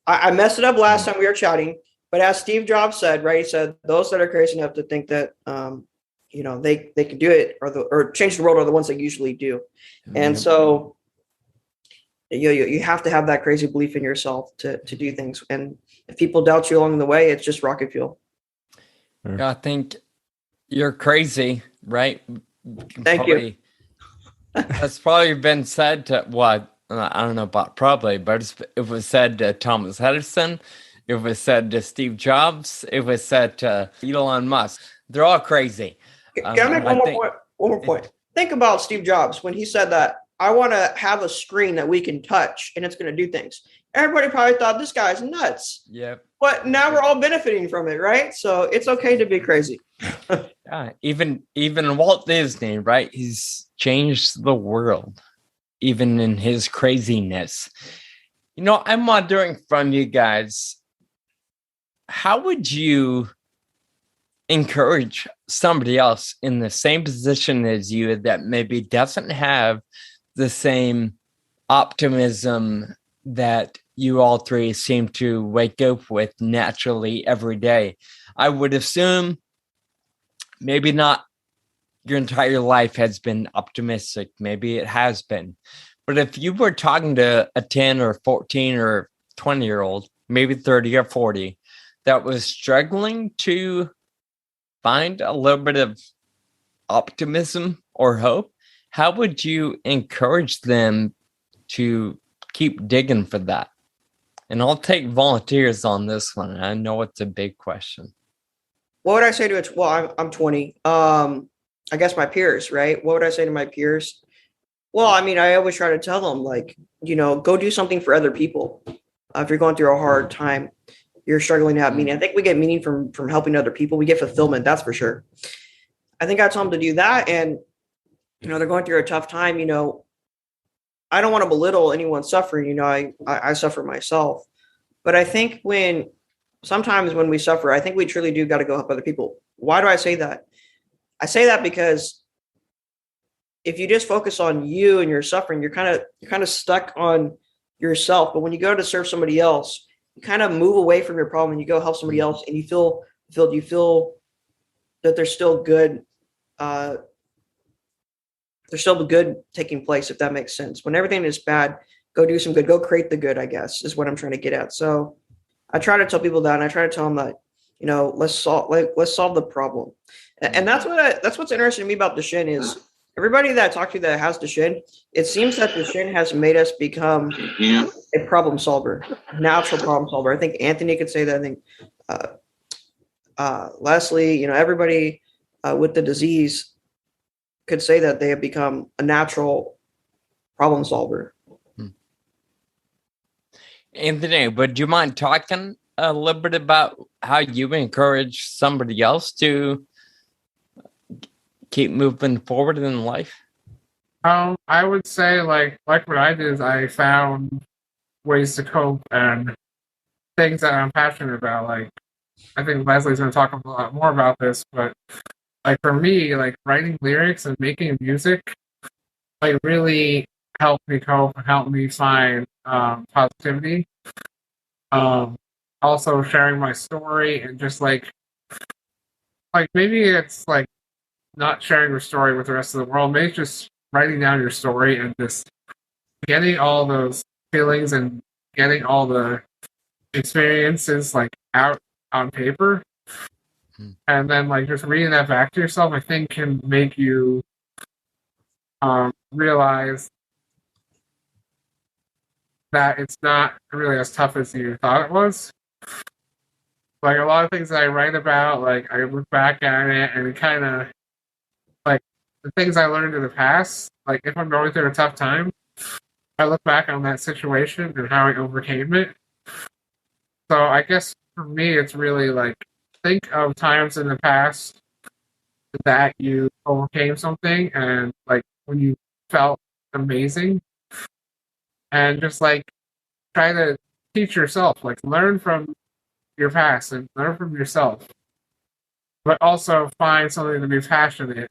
I messed it up last time we were chatting, but as Steve Jobs said, right? He said, those that are crazy enough to think that, they can do it or change the world are the ones that usually do. And so you have to have that crazy belief in yourself to do things. And if people doubt you along the way, it's just rocket fuel. I think you're crazy, right? Thank you. That's probably been said to what? I don't know about probably, but it was said to Thomas Edison. It was said to Steve Jobs. It was said to Elon Musk. They're all crazy. Can I make one more point? Think about Steve Jobs when he said that, I want to have a screen that we can touch and it's going to do things. Everybody probably thought this guy's nuts. Yep. But now we're all benefiting from it, right? So it's okay to be crazy. Yeah, even Walt Disney, right? He's changed the world, even in his craziness. I'm wondering from you guys, how would you encourage somebody else in the same position as you that maybe doesn't have the same optimism that you all three seem to wake up with naturally every day? I would assume maybe not your entire life has been optimistic. Maybe it has been. But if you were talking to a 10 or 14 or 20-year-old, maybe 30 or 40, that was struggling to find a little bit of optimism or hope, how would you encourage them to keep digging for that? And I'll take volunteers on this one. I know it's a big question. What would I say to it? Well, I'm 20. I guess my peers, right? What would I say to my peers? Well, I mean, I always try to tell them, like, go do something for other people. If you're going through a hard time, you're struggling to have meaning. I think we get meaning from helping other people. We get fulfillment, that's for sure. I think I tell them to do that. And, they're going through a tough time. I don't want to belittle anyone's suffering. I suffer myself. But I think sometimes when we suffer, I think we truly do got to go help other people. Why do I say that? I say that because if you just focus on you and your suffering, you're kind of stuck on yourself. But when you go to serve somebody else, you kind of move away from your problem and you go help somebody else, and you feel that there's still good. There's still good taking place, if that makes sense. When everything is bad, go do some good. Go create the good, I guess, is what I'm trying to get at. So I try to tell people that, and I try to tell them that, let's solve the problem. And that's what's interesting to me about Duchenne is everybody that I talk to that has Duchenne, it seems that Duchenne has made us become a problem solver, natural problem solver. I think Anthony could say that. I think Leslie, everybody with the disease could say that they have become a natural problem solver. Anthony, would you mind talking a little bit about how you encourage somebody else to keep moving forward in life? I would say like what I did is I found ways to cope and things that I'm passionate about. Like I think Leslie's going to talk a lot more about this, but like for me, like writing lyrics and making music, like really helped me cope and helped me find positivity. Also sharing my story and just like maybe it's like not sharing your story with the rest of the world. Maybe it's just writing down your story and just getting all those feelings and getting all the experiences like out on paper. And then like just reading that back to yourself, I think can make you realize that it's not really as tough as you thought it was. Like a lot of things that I write about, like I look back at it and it kind of like the things I learned in the past, like if I'm going through a tough time, I look back on that situation and how I overcame it. So I guess for me, it's really like think of times in the past that you overcame something and like when you felt amazing, and just like try to teach yourself, like learn from your past and learn from yourself, but also find something to be passionate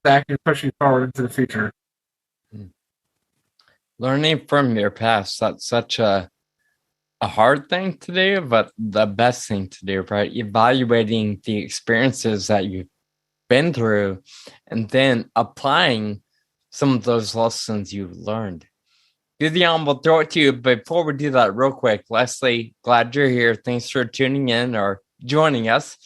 that can push you forward into the future. Learning from your past, that's such a hard thing to do, but the best thing to do, right? Evaluating the experiences that you've been through and then applying some of those lessons you've learned. Gideon, we'll throw it to you. Before we do that real quick, Leslie, glad you're here. Thanks for tuning in or joining us.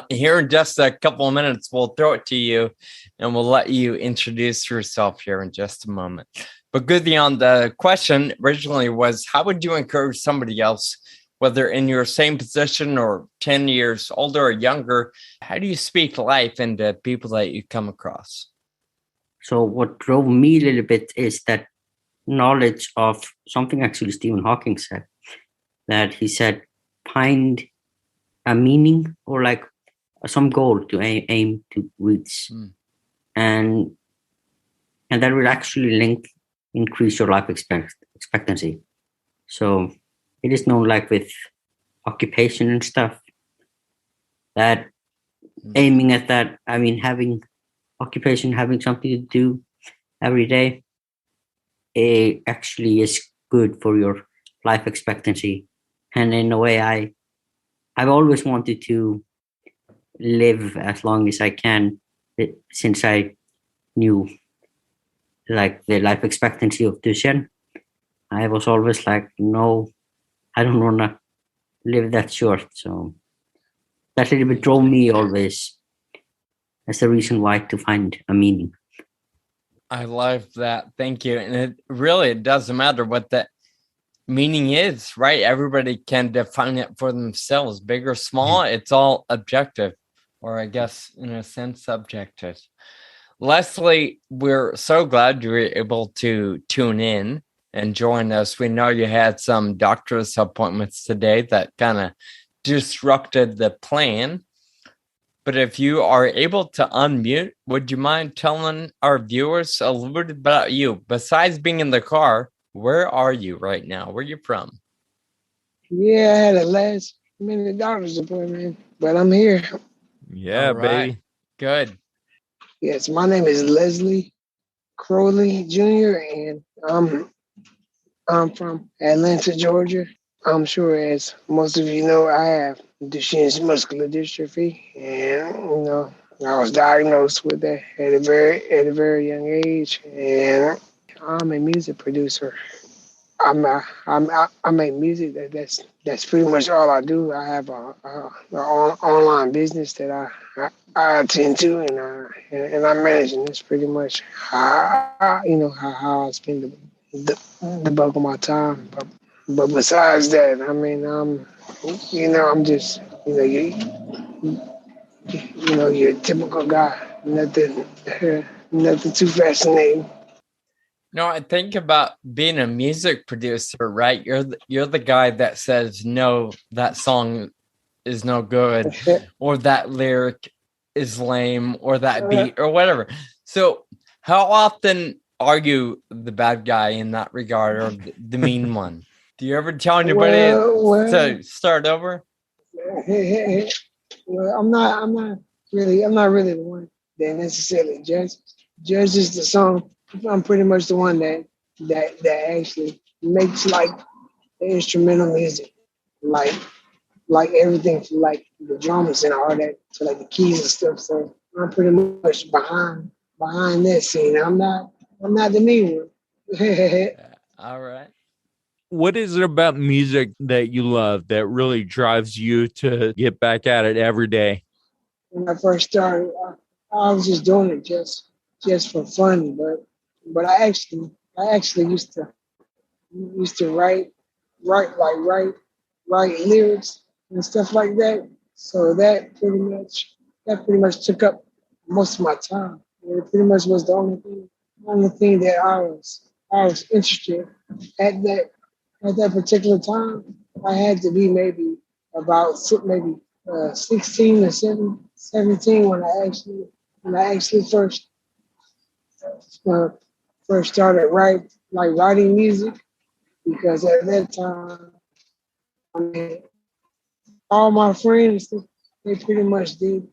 Here in just a couple of minutes, we'll throw it to you and we'll let you introduce yourself here in just a moment. But Gideon, the question originally was, how would you encourage somebody else, whether in your same position or 10 years older or younger, how do you speak life into people that you come across? So what drove me a little bit is that knowledge of something actually Stephen Hawking said, that he said, find a meaning or like some goal to aim to reach. And that will actually increase your life expectancy. So it is known like with occupation and stuff that aiming at that, I mean, having occupation, having something to do every day, it actually is good for your life expectancy. And in a way, I've always wanted to live as long as I can since I knew like the life expectancy of Duchenne. I was always like, no, I don't want to live that short. So that little bit drove me always as the reason why to find a meaning. I love that. Thank you. And it doesn't matter what that meaning is, right? Everybody can define it for themselves, big or small. It's all objective, or I guess in a sense subjective. Leslie, we're so glad you were able to tune in and join us. We know you had some doctor's appointments today that kind of disrupted the plan. But if you are able to unmute, would you mind telling our viewers a little bit about you? Besides being in the car, where are you right now? Where are you from? Yeah, I had a last-minute doctor's appointment, but I'm here. Yeah, right. baby. Good. Yes, my name is Leslie Crowley Jr., and I'm from Atlanta, Georgia. I'm sure, as most of you know, I have Duchenne Muscular Dystrophy, and I was diagnosed with that at a very young age, and I'm a music producer. I make music. That's pretty much all I do. I have a online business that I attend to, and I manage, and that's pretty much how I spend the bulk of my time. But besides that, I mean, I'm just your typical guy. Nothing too fascinating. No, I think about being a music producer, right? You're the guy that says, no, that song is no good, or that lyric is lame, or that beat, or whatever. So how often are you the bad guy in that regard, or the mean one? Do you ever tell anybody to start over? Well, I'm not really the one that necessarily judges the song. I'm pretty much the one that actually makes like the instrumental music, like everything from like the drums and all that to like the keys and stuff. So I'm pretty much behind that scene. I'm not the mean one. All right. What is it about music that you love that really drives you to get back at it every day? When I first started, I was just doing it just for fun, but I actually used to write lyrics and stuff like that. So that pretty much took up most of my time. It pretty much was the only thing that I was interested at that particular time. I had to be maybe about 16 or 17 when I actually uh, first started writing music, because at that time, I mean, all my friends, they pretty much did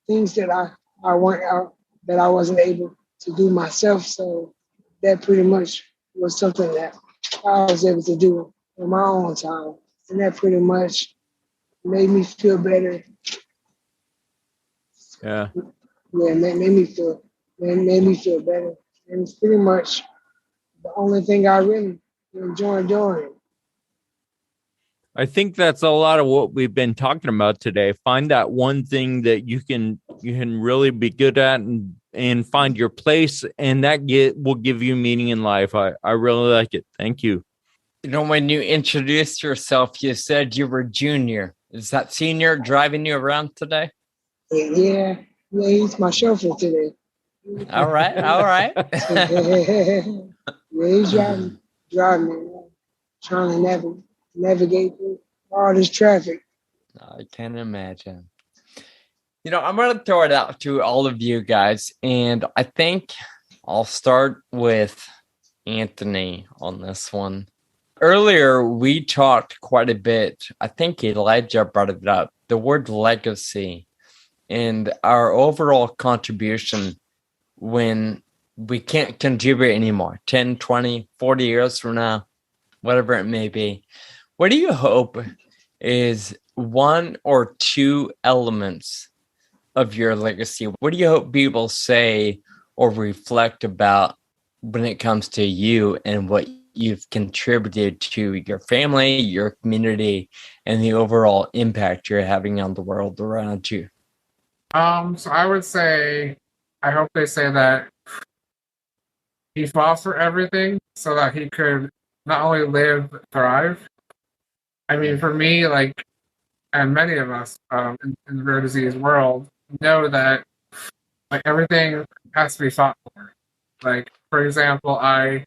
things I weren't out that I wasn't able to do myself. So that pretty much was something that I was able to do in my own time, and that pretty much made me feel better. Yeah. Yeah, made me feel better, and it's pretty much the only thing I really enjoy doing. I think that's a lot of what we've been talking about today. Find that one thing that you can really be good at and find your place, and that will give you meaning in life. I really like it. Thank you. When you introduced yourself, you said you were junior. Is that senior driving you around today? Yeah, he's my chauffeur today. All right. Yeah, he's driving me, trying to navigate through all this traffic. I can imagine. I'm going to throw it out to all of you guys, and I think I'll start with Anthony on this one. Earlier, we talked quite a bit. I think Elijah brought it up, the word legacy and our overall contribution when we can't contribute anymore, 10, 20, 40 years from now, whatever it may be. What do you hope is one or two elements of your legacy? What do you hope people say or reflect about when it comes to you and what you've contributed to your family, your community, and the overall impact you're having on the world around you? So I would say, I hope they say that he fought for everything so that he could not only live but thrive. I mean, for me, and many of us in the rare disease world know that everything has to be fought for. For example, I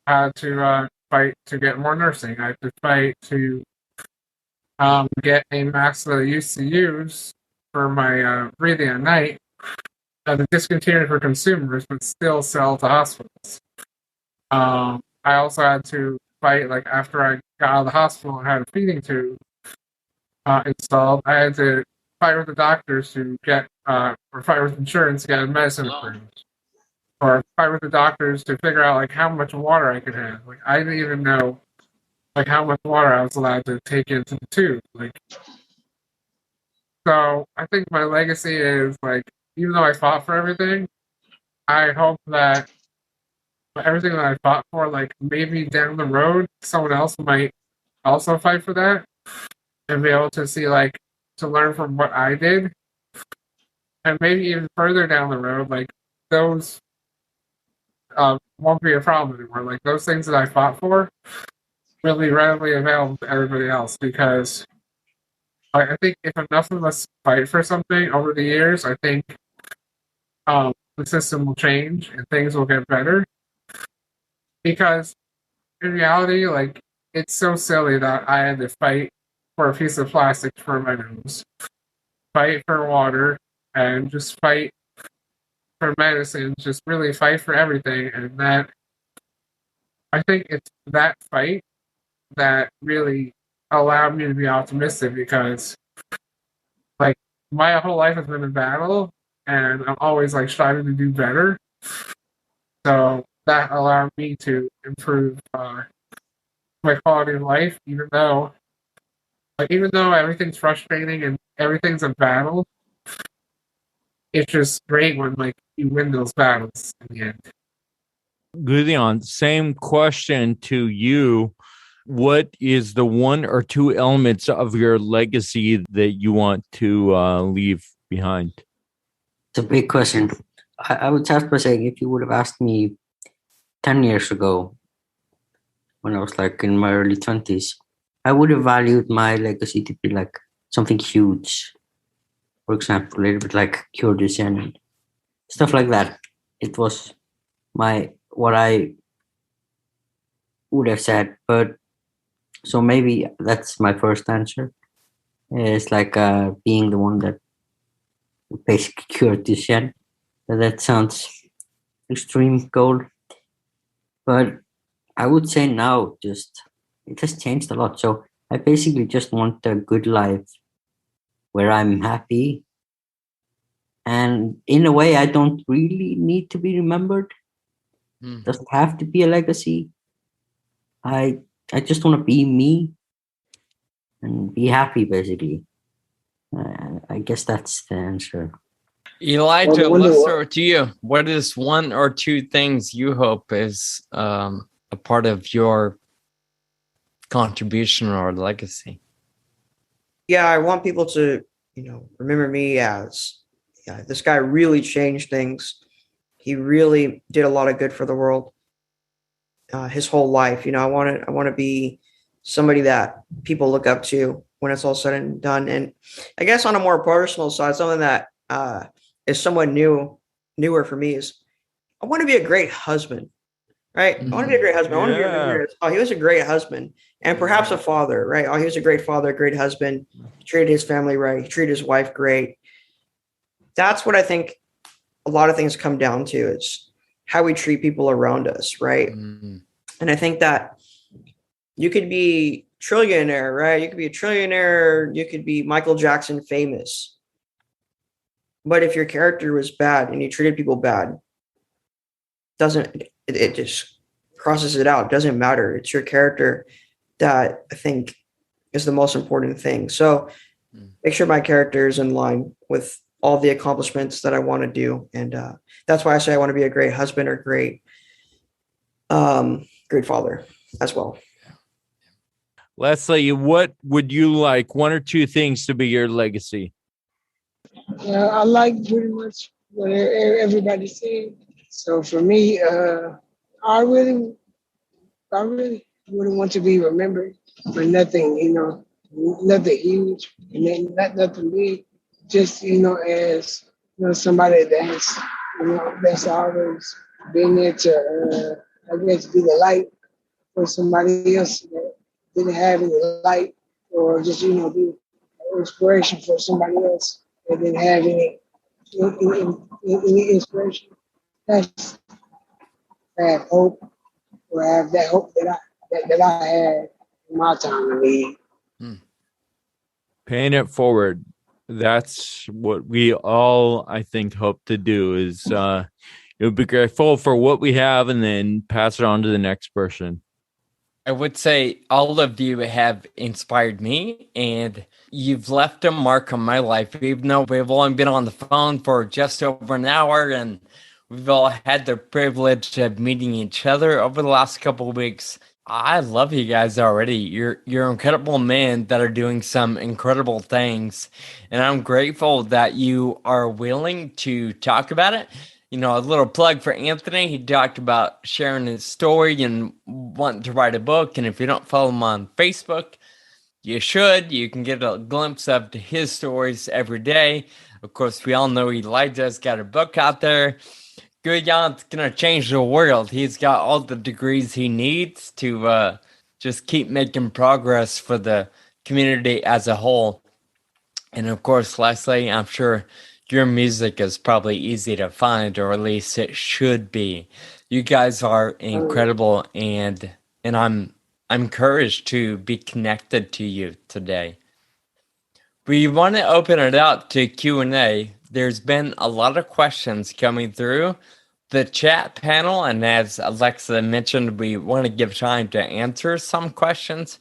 had to fight to get more nursing. I had to fight to get a mask that I used to use for my breathing at night, discontinued for consumers, but still sell to hospitals. I also had to fight, after I got out of the hospital and had a feeding tube installed, I had to fight with the doctors to get, or fight with insurance to get medicine approved, or fight with the doctors to figure out how much water I could have. I didn't even know how much water I was allowed to take into the tube. So I think my legacy is even though I fought for everything, I hope that everything that I fought for, maybe down the road, someone else might also fight for that and be able to see to learn from what I did, and maybe even further down the road, those won't be a problem anymore. Those things that I fought for will be readily available to everybody else, because I think if enough of us fight for something over the years, I think the system will change and things will get better. Because in reality, it's so silly that I had to fight for a piece of plastic for my nose, fight for water, and just fight for medicine, just really fight for everything. And that, I think it's that fight that really allowed me to be optimistic, because my whole life has been a battle and I'm always striving to do better. So that allowed me to improve my quality of life, even though everything's frustrating and everything's a battle. It's just great when you win those battles in the end. Gideon, same question to you. What is the one or two elements of your legacy that you want to leave behind? It's a big question. I would start by saying if you would have asked me 10 years ago, when I was like in my early 20s, I would have valued my legacy to be like something huge. For example, a little bit like cure Duchenne and stuff like that. It was what I would have said. But so maybe that's my first answer. It's like being the one that basically cured Duchenne. That sounds extreme goal. But I would say now it has changed a lot. So I basically just want a good life where I'm happy. And in a way, I don't really need to be remembered. It doesn't have to be a legacy. I just want to be me and be happy, basically. I guess that's the answer. Elijah, let's start with you. What is one or two things you hope is a part of your contribution or legacy? Yeah, I want people to, remember me as, this guy really changed things. He really did a lot of good for the world. His whole life, I want to be somebody that people look up to when it's all said and done. And I guess on a more personal side, something that is somewhat newer for me is I want to be a great husband, right? I want to be a great husband. I want to be remembered as, he was a great husband and perhaps a father, right? He was a great father, a great husband. He treated his family right. He treated his wife great. That's what I think a lot of things come down to is how we treat people around us, right? And I think that you could be trillionaire, right? You could be a trillionaire. You could be Michael Jackson famous. But if your character was bad and you treated people bad, it just crosses it out. It doesn't matter. It's your character that I think is the most important thing. So make sure my character is in line with all the accomplishments that I want to do. And that's why I say I want to be a great husband or great father as well. Leslie, what would you like one or two things to be your legacy? I like pretty much what everybody said. So for me, I really wouldn't want to be remembered for nothing, nothing huge and then nothing big. Just, as somebody that's always been there to, I guess, be the light for somebody else that didn't have any light, or just, be an inspiration for somebody else that didn't have any inspiration. That's have hope, or have that hope that I had in my time of need. Paying it forward. That's what we all, I think, hope to do is be grateful for what we have and then pass it on to the next person. I would say all of you have inspired me and you've left a mark on my life, even though we've only been on the phone for just over an hour and we've all had the privilege of meeting each other over the last couple of weeks. I love you guys already. You're incredible men that are doing some incredible things. And I'm grateful that you are willing to talk about it. A little plug for Anthony. He talked about sharing his story and wanting to write a book. And if you don't follow him on Facebook, you should. You can get a glimpse of his stories every day. Of course, we all know Elijah's got a book out there. Gideon's going to change the world. He's got all the degrees he needs to just keep making progress for the community as a whole. And of course, Leslie, I'm sure your music is probably easy to find, or at least it should be. You guys are incredible, and I'm encouraged to be connected to you today. We want to open it up to Q&A. There's been a lot of questions coming through the chat panel, and as Alexa mentioned, we want to give time to answer some questions.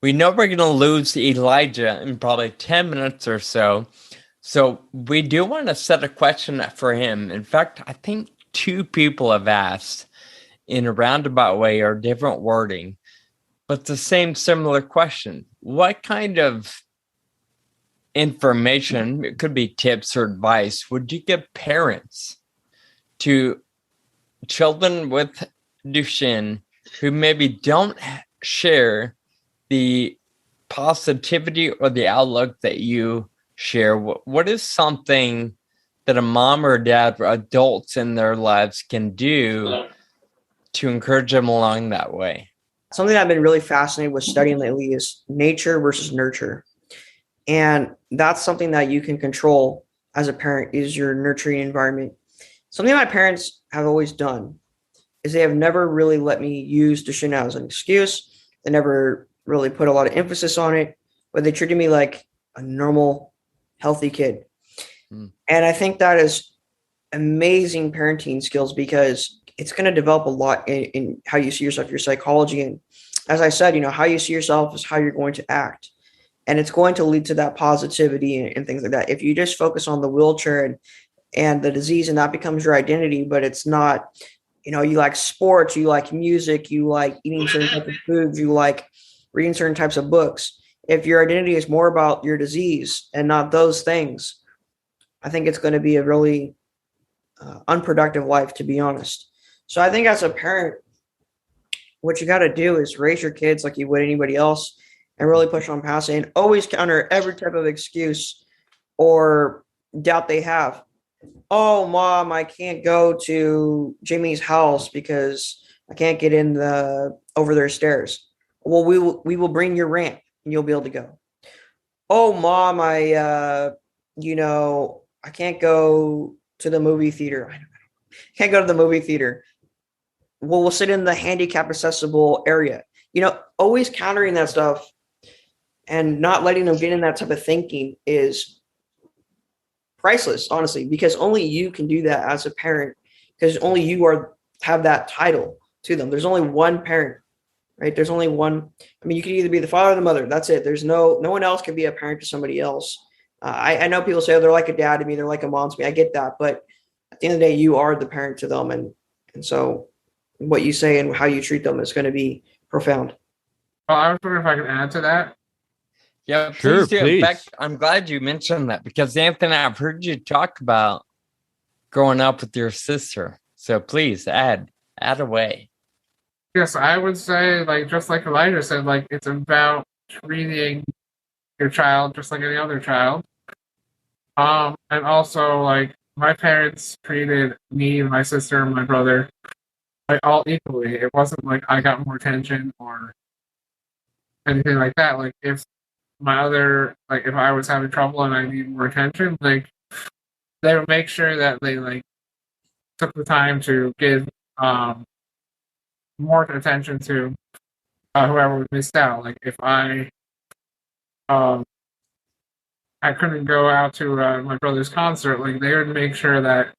We know we're going to lose Elijah in probably 10 minutes or so, so we do want to set a question for him. In fact, I think two people have asked, in a roundabout way or different wording, but the same similar question. What kind of information, it could be tips or advice, would you give parents to children with Duchenne who maybe don't share the positivity or the outlook that you share? What is something that a mom or a dad or adults in their lives can do to encourage them along that way? Something I've been really fascinated with studying lately is nature versus nurture. And that's something that you can control as a parent, is your nurturing environment. Something my parents have always done is they have never really let me use Duchenne as an excuse. They never really put a lot of emphasis on it, but they treated me like a normal, healthy kid. And I think that is amazing parenting skills, because it's going to develop a lot in how you see yourself, your psychology. And as I said, how you see yourself is how you're going to act. And it's going to lead to that positivity and things like that. If you just focus on the wheelchair and the disease, and that becomes your identity, but it's not, you like sports, you like music, you like eating certain types of foods, you like reading certain types of books. If your identity is more about your disease and not those things, I think it's going to be a really unproductive life, to be honest. So I think as a parent, what you got to do is raise your kids like you would anybody else, and really push on past it, and always counter every type of excuse or doubt they have. Oh, mom, I can't go to Jimmy's house because I can't get in over their stairs. Well, we will bring your ramp and you'll be able to go. Oh, mom, I can't go to the movie theater. I can't go to the movie theater. Well, we'll sit in the handicap accessible area. Always countering that stuff and not letting them get in that type of thinking is priceless, honestly, because only you can do that as a parent, because only you have that title to them. There's only one parent, right? There's only one. I mean, you can either be the father or the mother. That's it. There's no one else can be a parent to somebody else. I know people say, oh, they're like a dad to me, they're like a mom to me. I get that, but at the end of the day, you are the parent to them, and so what you say and how you treat them is going to be profound. Well, I was wondering if I could add to that. Yeah, Sure, please do. please. In fact, I'm glad you mentioned that, because Anthony, I've heard you talk about growing up with your sister. So please add away. Yes, I would say, just like Elijah said, it's about treating your child just like any other child. And also, my parents treated me, my sister, and my brother all equally. It wasn't like I got more attention or anything like that. If if I was having trouble and I needed more attention, they would make sure that they took the time to give more attention to whoever was missed out. If I couldn't go out to my brother's concert, they would make sure that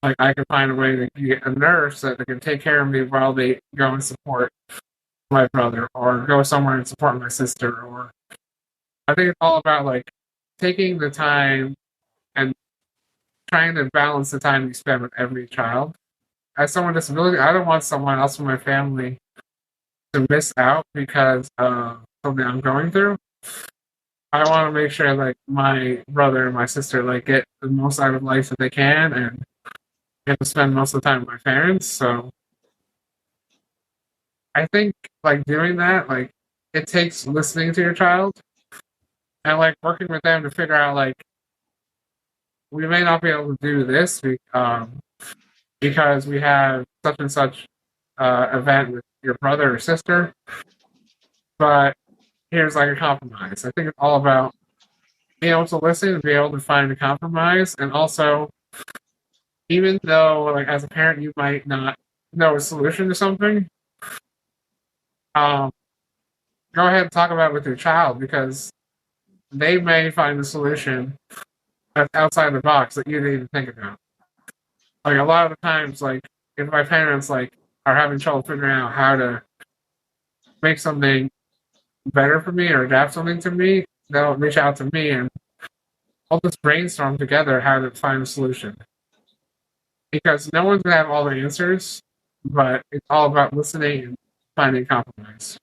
I could find a way to get a nurse that can take care of me while they go and support my brother, or go somewhere and support my sister. Or I think it's all about taking the time and trying to balance the time you spend with every child. As someone with disability, I don't want someone else from my family to miss out because of something I'm going through. I want to make sure my brother and my sister get the most out of life that they can, and get to spend most of the time with my parents. So I think doing that, it takes listening to your child and working with them to figure out we may not be able to do this because we have such and such event with your brother or sister, but here's a compromise. I think it's all about being able to listen and be able to find a compromise. And also, even though as a parent you might not know a solution to something, go ahead and talk about it with your child, because they may find a solution that's outside the box that you didn't even think about. A lot of the times, if my parents are having trouble figuring out how to make something better for me or adapt something to me, they'll reach out to me and we'll just brainstorm together how to find a solution. Because no one's gonna have all the answers, but it's all about listening and finding compromise.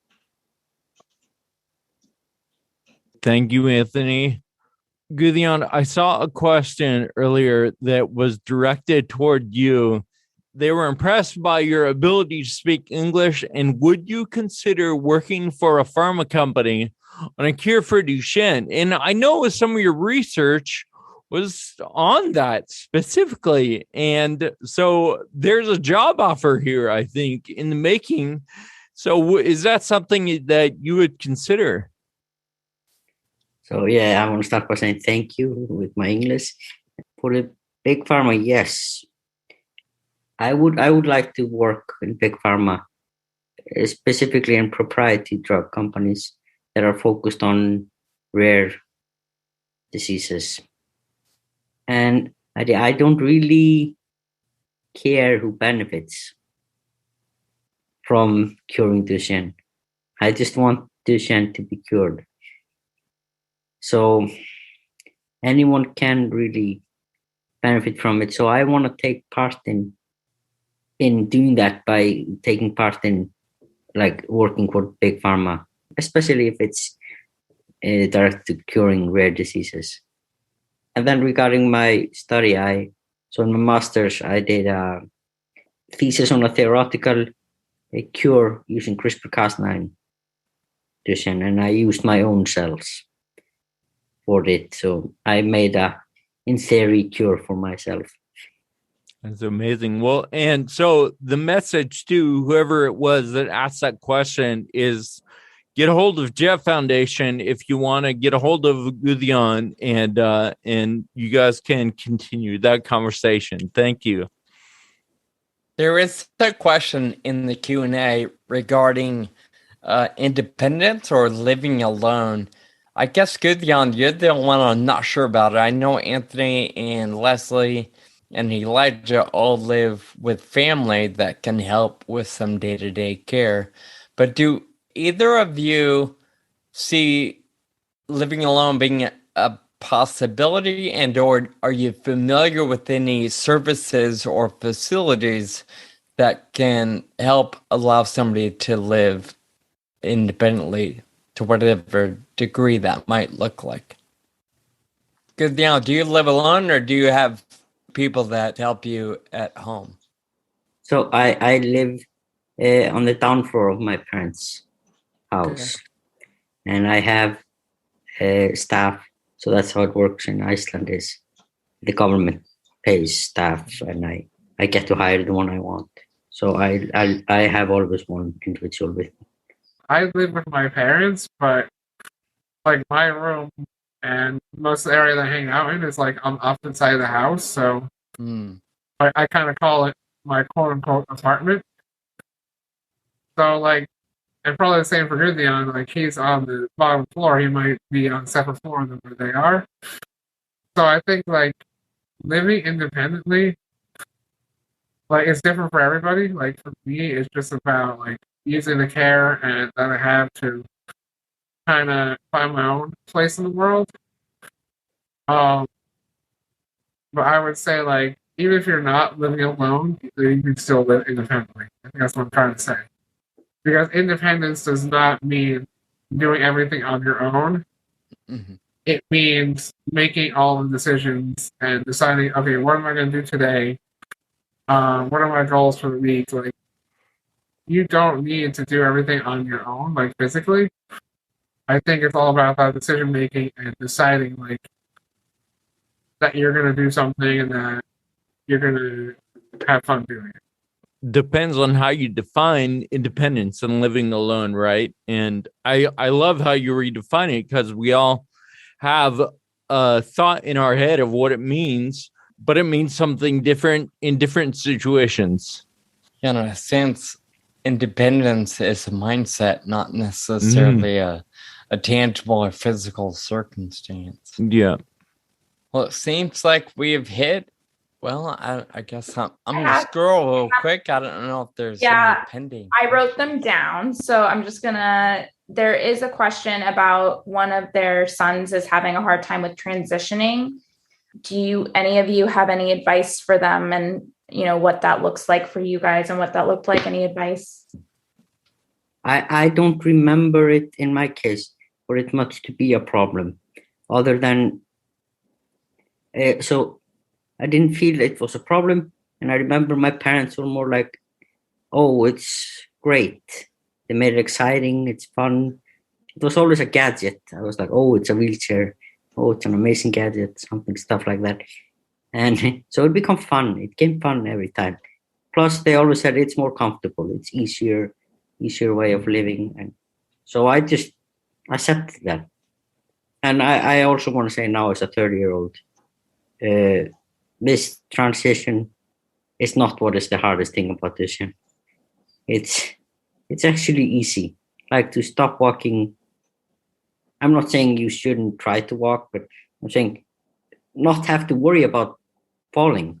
Thank you, Anthony. Gideon, I saw a question earlier that was directed toward you. They were impressed by your ability to speak English, and would you consider working for a pharma company on a cure for Duchenne? And I know some of your research was on that specifically. And so there's a job offer here, I think, in the making. So is that something that you would consider? So yeah, I want to start by saying thank you with my English. For the big pharma, yes. I would like to work in big pharma, specifically in proprietary drug companies that are focused on rare diseases. And I don't really care who benefits from curing Duchenne. I just want Duchenne to be cured. So anyone can really benefit from it. So I want to take part in doing that by taking part in like working for big pharma, especially if it's directed to curing rare diseases. And then regarding my study, so in my master's, I did a thesis on a theoretical cure using CRISPR-Cas9 Duchenne, and I used my own cells for it. So I made a, in theory, cure for myself. That's amazing. Well, and so the message to whoever it was that asked that question is get a hold of Jett Foundation if you want to get a hold of Gideon, and you guys can continue that conversation. Thank you. There is a question in the Q&A regarding independence or living alone. I guess, Gideon, you're the one I'm not sure about it. I know Anthony and Leslie and Elijah all live with family that can help with some day-to-day care. But do either of you see living alone being a possibility, and or are you familiar with any services or facilities that can help allow somebody to live independently to whatever degree that might look like? Because now, do you live alone or do you have people that help you at home? So I live on the down floor of my parents' house, and I have staff. So that's how it works in Iceland. Is the government pays staff, and I get to hire the one I want. So I have always one individual with me. I live with my parents, but like my room and most of the area that I hang out in is like on the opposite side of the house. So I kind of call it my quote unquote apartment. So like, and probably the same for Gideon, like he's on the bottom floor, he might be on a separate floor than where they are. So I think like living independently, like it's different for everybody. Like for me, it's just about like using the care and that I have to kind of find my own place in the world. But I would say like even if you're not living alone, you can still live independently. I think that's what I'm trying to say. Because independence does not mean doing everything on your own. Mm-hmm. It means making all the decisions and deciding, okay, what am I going to do today? What are my goals for the week? Like, you don't need to do everything on your own, like physically. I think it's all about that decision making and deciding, like, that you're going to do something and that you're going to have fun doing it. Depends on how you define independence and living alone, right? And I love how you redefine it, because we all have a thought in our head of what it means, but it means something different in different situations. Yeah, in a sense, independence is a mindset, not necessarily a tangible or physical circumstance. Yeah. Well, it seems like we have hit. Well, I guess I'm going to scroll real quick. I don't know if there's any pending. I wrote them down. So I'm just going to, there is a question about one of their sons is having a hard time with transitioning. Do you, any of you have any advice for them? And, what that looks like for you guys and what that looked like. Any advice? I don't remember it in my case for it much to be a problem, other than so I didn't feel it was a problem. And I remember my parents were more like, "Oh, it's great. They made it exciting. It's fun." It was always a gadget. I was like, "Oh, it's a wheelchair. Oh, it's an amazing gadget," stuff like that. And so it became fun. It became fun every time. Plus, they always said it's more comfortable. It's easier way of living. And so I just accepted that. And I also want to say now, as a 30-year-old, this transition is not what is the hardest thing about this. It's actually easy. Like, to stop walking. I'm not saying you shouldn't try to walk, but I'm saying not have to worry about falling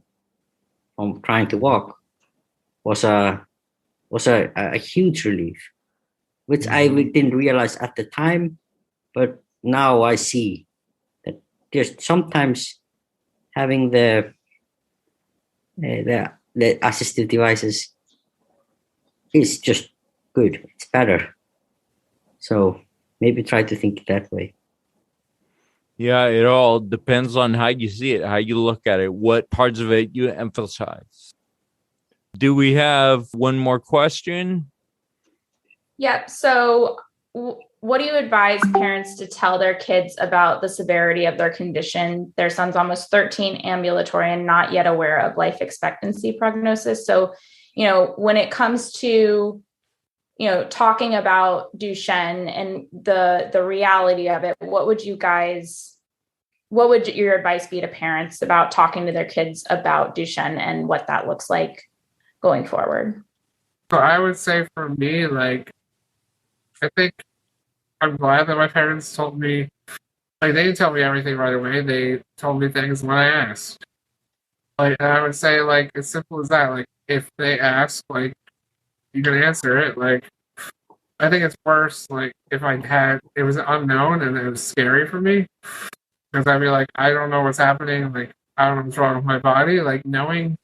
from trying to walk was a huge relief, which I didn't realize at the time, but now I see that just sometimes having the assistive devices is just good. It's better. So maybe try to think that way. Yeah, it all depends on how you see it, how you look at it, what parts of it you emphasize. Do we have one more question? Yep. So what do you advise parents to tell their kids about the severity of their condition? Their son's almost 13, ambulatory, and not yet aware of life expectancy prognosis. So, when it comes to, talking about Duchenne and the reality of it, what would your advice be to parents about talking to their kids about Duchenne and what that looks like going forward? So I would say for me, I think I'm glad that my parents told me, they didn't tell me everything right away. They told me things when I asked. And I would say, as simple as that. If they ask, you can answer it. I think it's worse, if it was unknown and it was scary for me. Because I'd be like, I don't know what's happening. I don't know what's wrong with my body. Knowing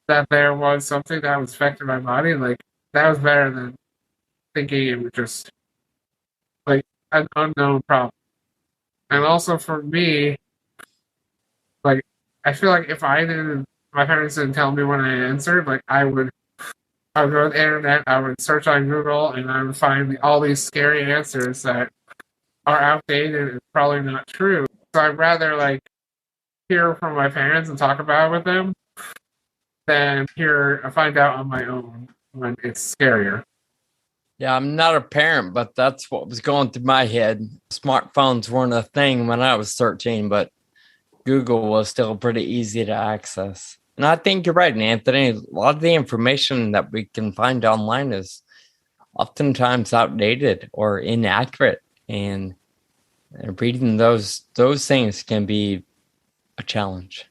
that there was something that was affecting my body, that was better than thinking it was just an unknown problem. And also for me, I feel like if my parents didn't tell me when I answered, I would go to the internet, I would search on Google, and I would find all these scary answers that are outdated and probably not true. So I'd rather hear from my parents and talk about it with them than find out on my own when it's scarier. Yeah, I'm not a parent, but that's what was going through my head. Smartphones weren't a thing when I was 13, but Google was still pretty easy to access. And I think you're right, Anthony. A lot of the information that we can find online is oftentimes outdated or inaccurate. And reading those things can be a challenge.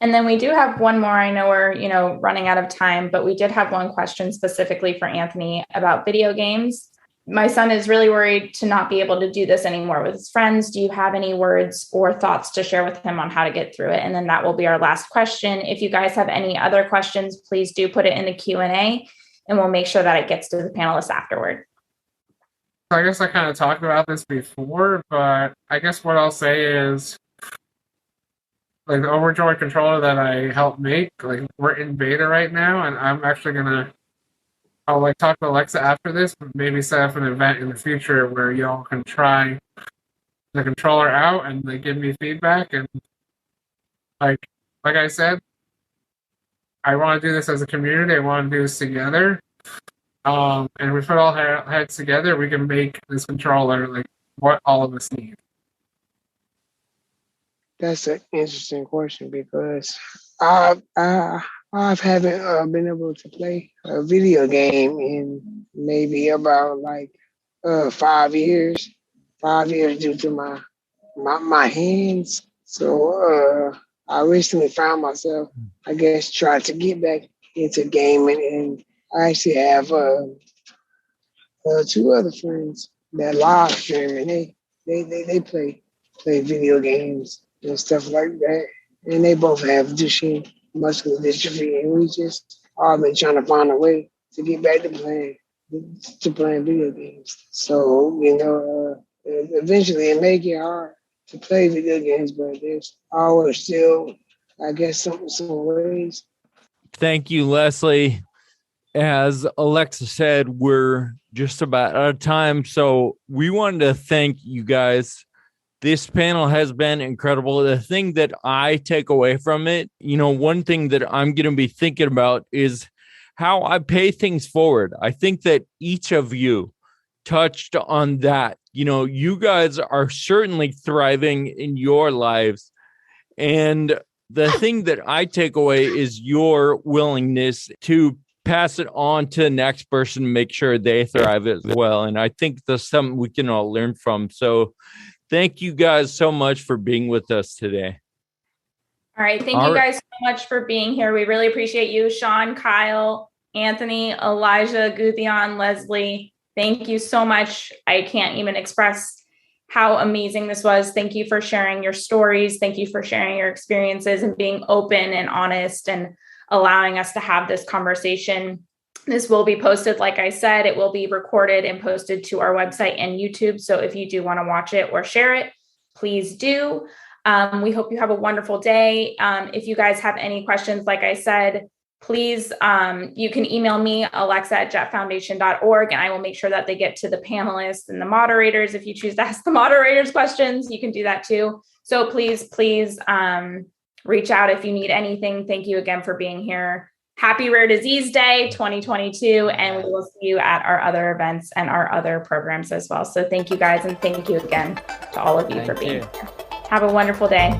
And then we do have one more. I know we're, running out of time, but we did have one question specifically for Anthony about video games. My son is really worried to not be able to do this anymore with his friends. Do you have any words or thoughts to share with him on how to get through it? And then that will be our last question. If you guys have any other questions, please do put it in the Q&A and we'll make sure that it gets to the panelists afterward. I guess I kind of talked about this before, but I guess what I'll say is, the Overjoy controller that I helped make, we're in beta right now, and I'm actually I'll talk to Alexa after this, but maybe set up an event in the future where y'all can try the controller out and they give me feedback. And like I said, I want to do this as a community. I want to do this together. And if we put all heads together, we can make this controller what all of us need. That's an interesting question because I haven't been able to play a video game in maybe about 5 years. 5 years due to my hands. So I recently found myself, I guess, trying to get back into gaming, and I actually have 2 other friends that live stream, and they play video games and stuff like that. And they both have Duchenne. muscular dystrophy, and we just all been trying to find a way to get back to playing video games. So, eventually it may get hard to play video games, but there's always still, I guess, some ways. Thank you, Leslie. As Alexa said, we're just about out of time. So we wanted to thank you guys. This panel has been incredible. The thing that I take away from it, one thing that I'm going to be thinking about is how I pay things forward. I think that each of you touched on that. You guys are certainly thriving in your lives. And the thing that I take away is your willingness to pass it on to the next person, make sure they thrive as well. And I think that's something we can all learn from. So thank you guys so much for being with us today. All right. Thank you guys so much for being here. We really appreciate you, Sean, Kyle, Anthony, Elijah, Gudhian, Leslie. Thank you so much. I can't even express how amazing this was. Thank you for sharing your stories. Thank you for sharing your experiences and being open and honest and allowing us to have this conversation. This will be posted, like I said, it will be recorded and posted to our website and YouTube. So if you do want to watch it or share it, please do. We hope you have a wonderful day. If you guys have any questions, like I said, please, you can email me, alexa@jettfoundation.org, and I will make sure that they get to the panelists and the moderators. If you choose to ask the moderators questions, you can do that too. So please, reach out if you need anything. Thank you again for being here. Happy Rare Disease Day 2022, and we will see you at our other events and our other programs as well. So thank you guys, and thank you again to all of you for being here. Have a wonderful day.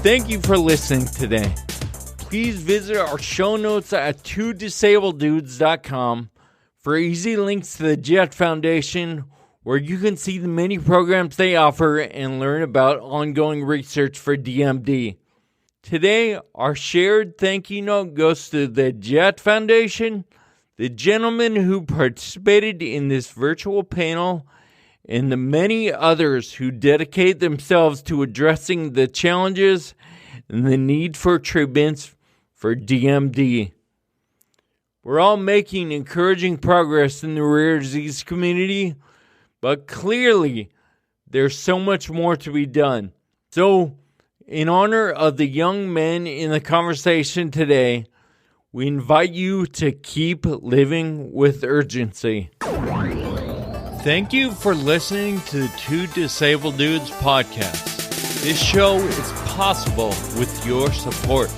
Thank you for listening today. Please visit our show notes at twodisableddudes.com for easy links to the Jett Foundation, where you can see the many programs they offer and learn about ongoing research for DMD. Today, our shared thank you note goes to the Jett Foundation, the gentleman who participated in this virtual panel, and the many others who dedicate themselves to addressing the challenges and the need for treatments for DMD. We're all making encouraging progress in the rare disease community, but clearly there's so much more to be done. So, in honor of the young men in the conversation today, we invite you to keep living with urgency. Thank you for listening to the Two Disabled Dudes podcast. This show is possible with your support.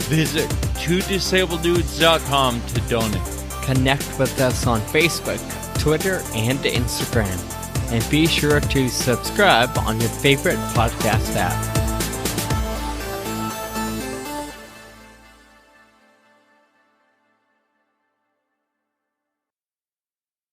Visit twodisableddudes.com to donate. Connect with us on Facebook, Twitter, and Instagram. And be sure to subscribe on your favorite podcast app.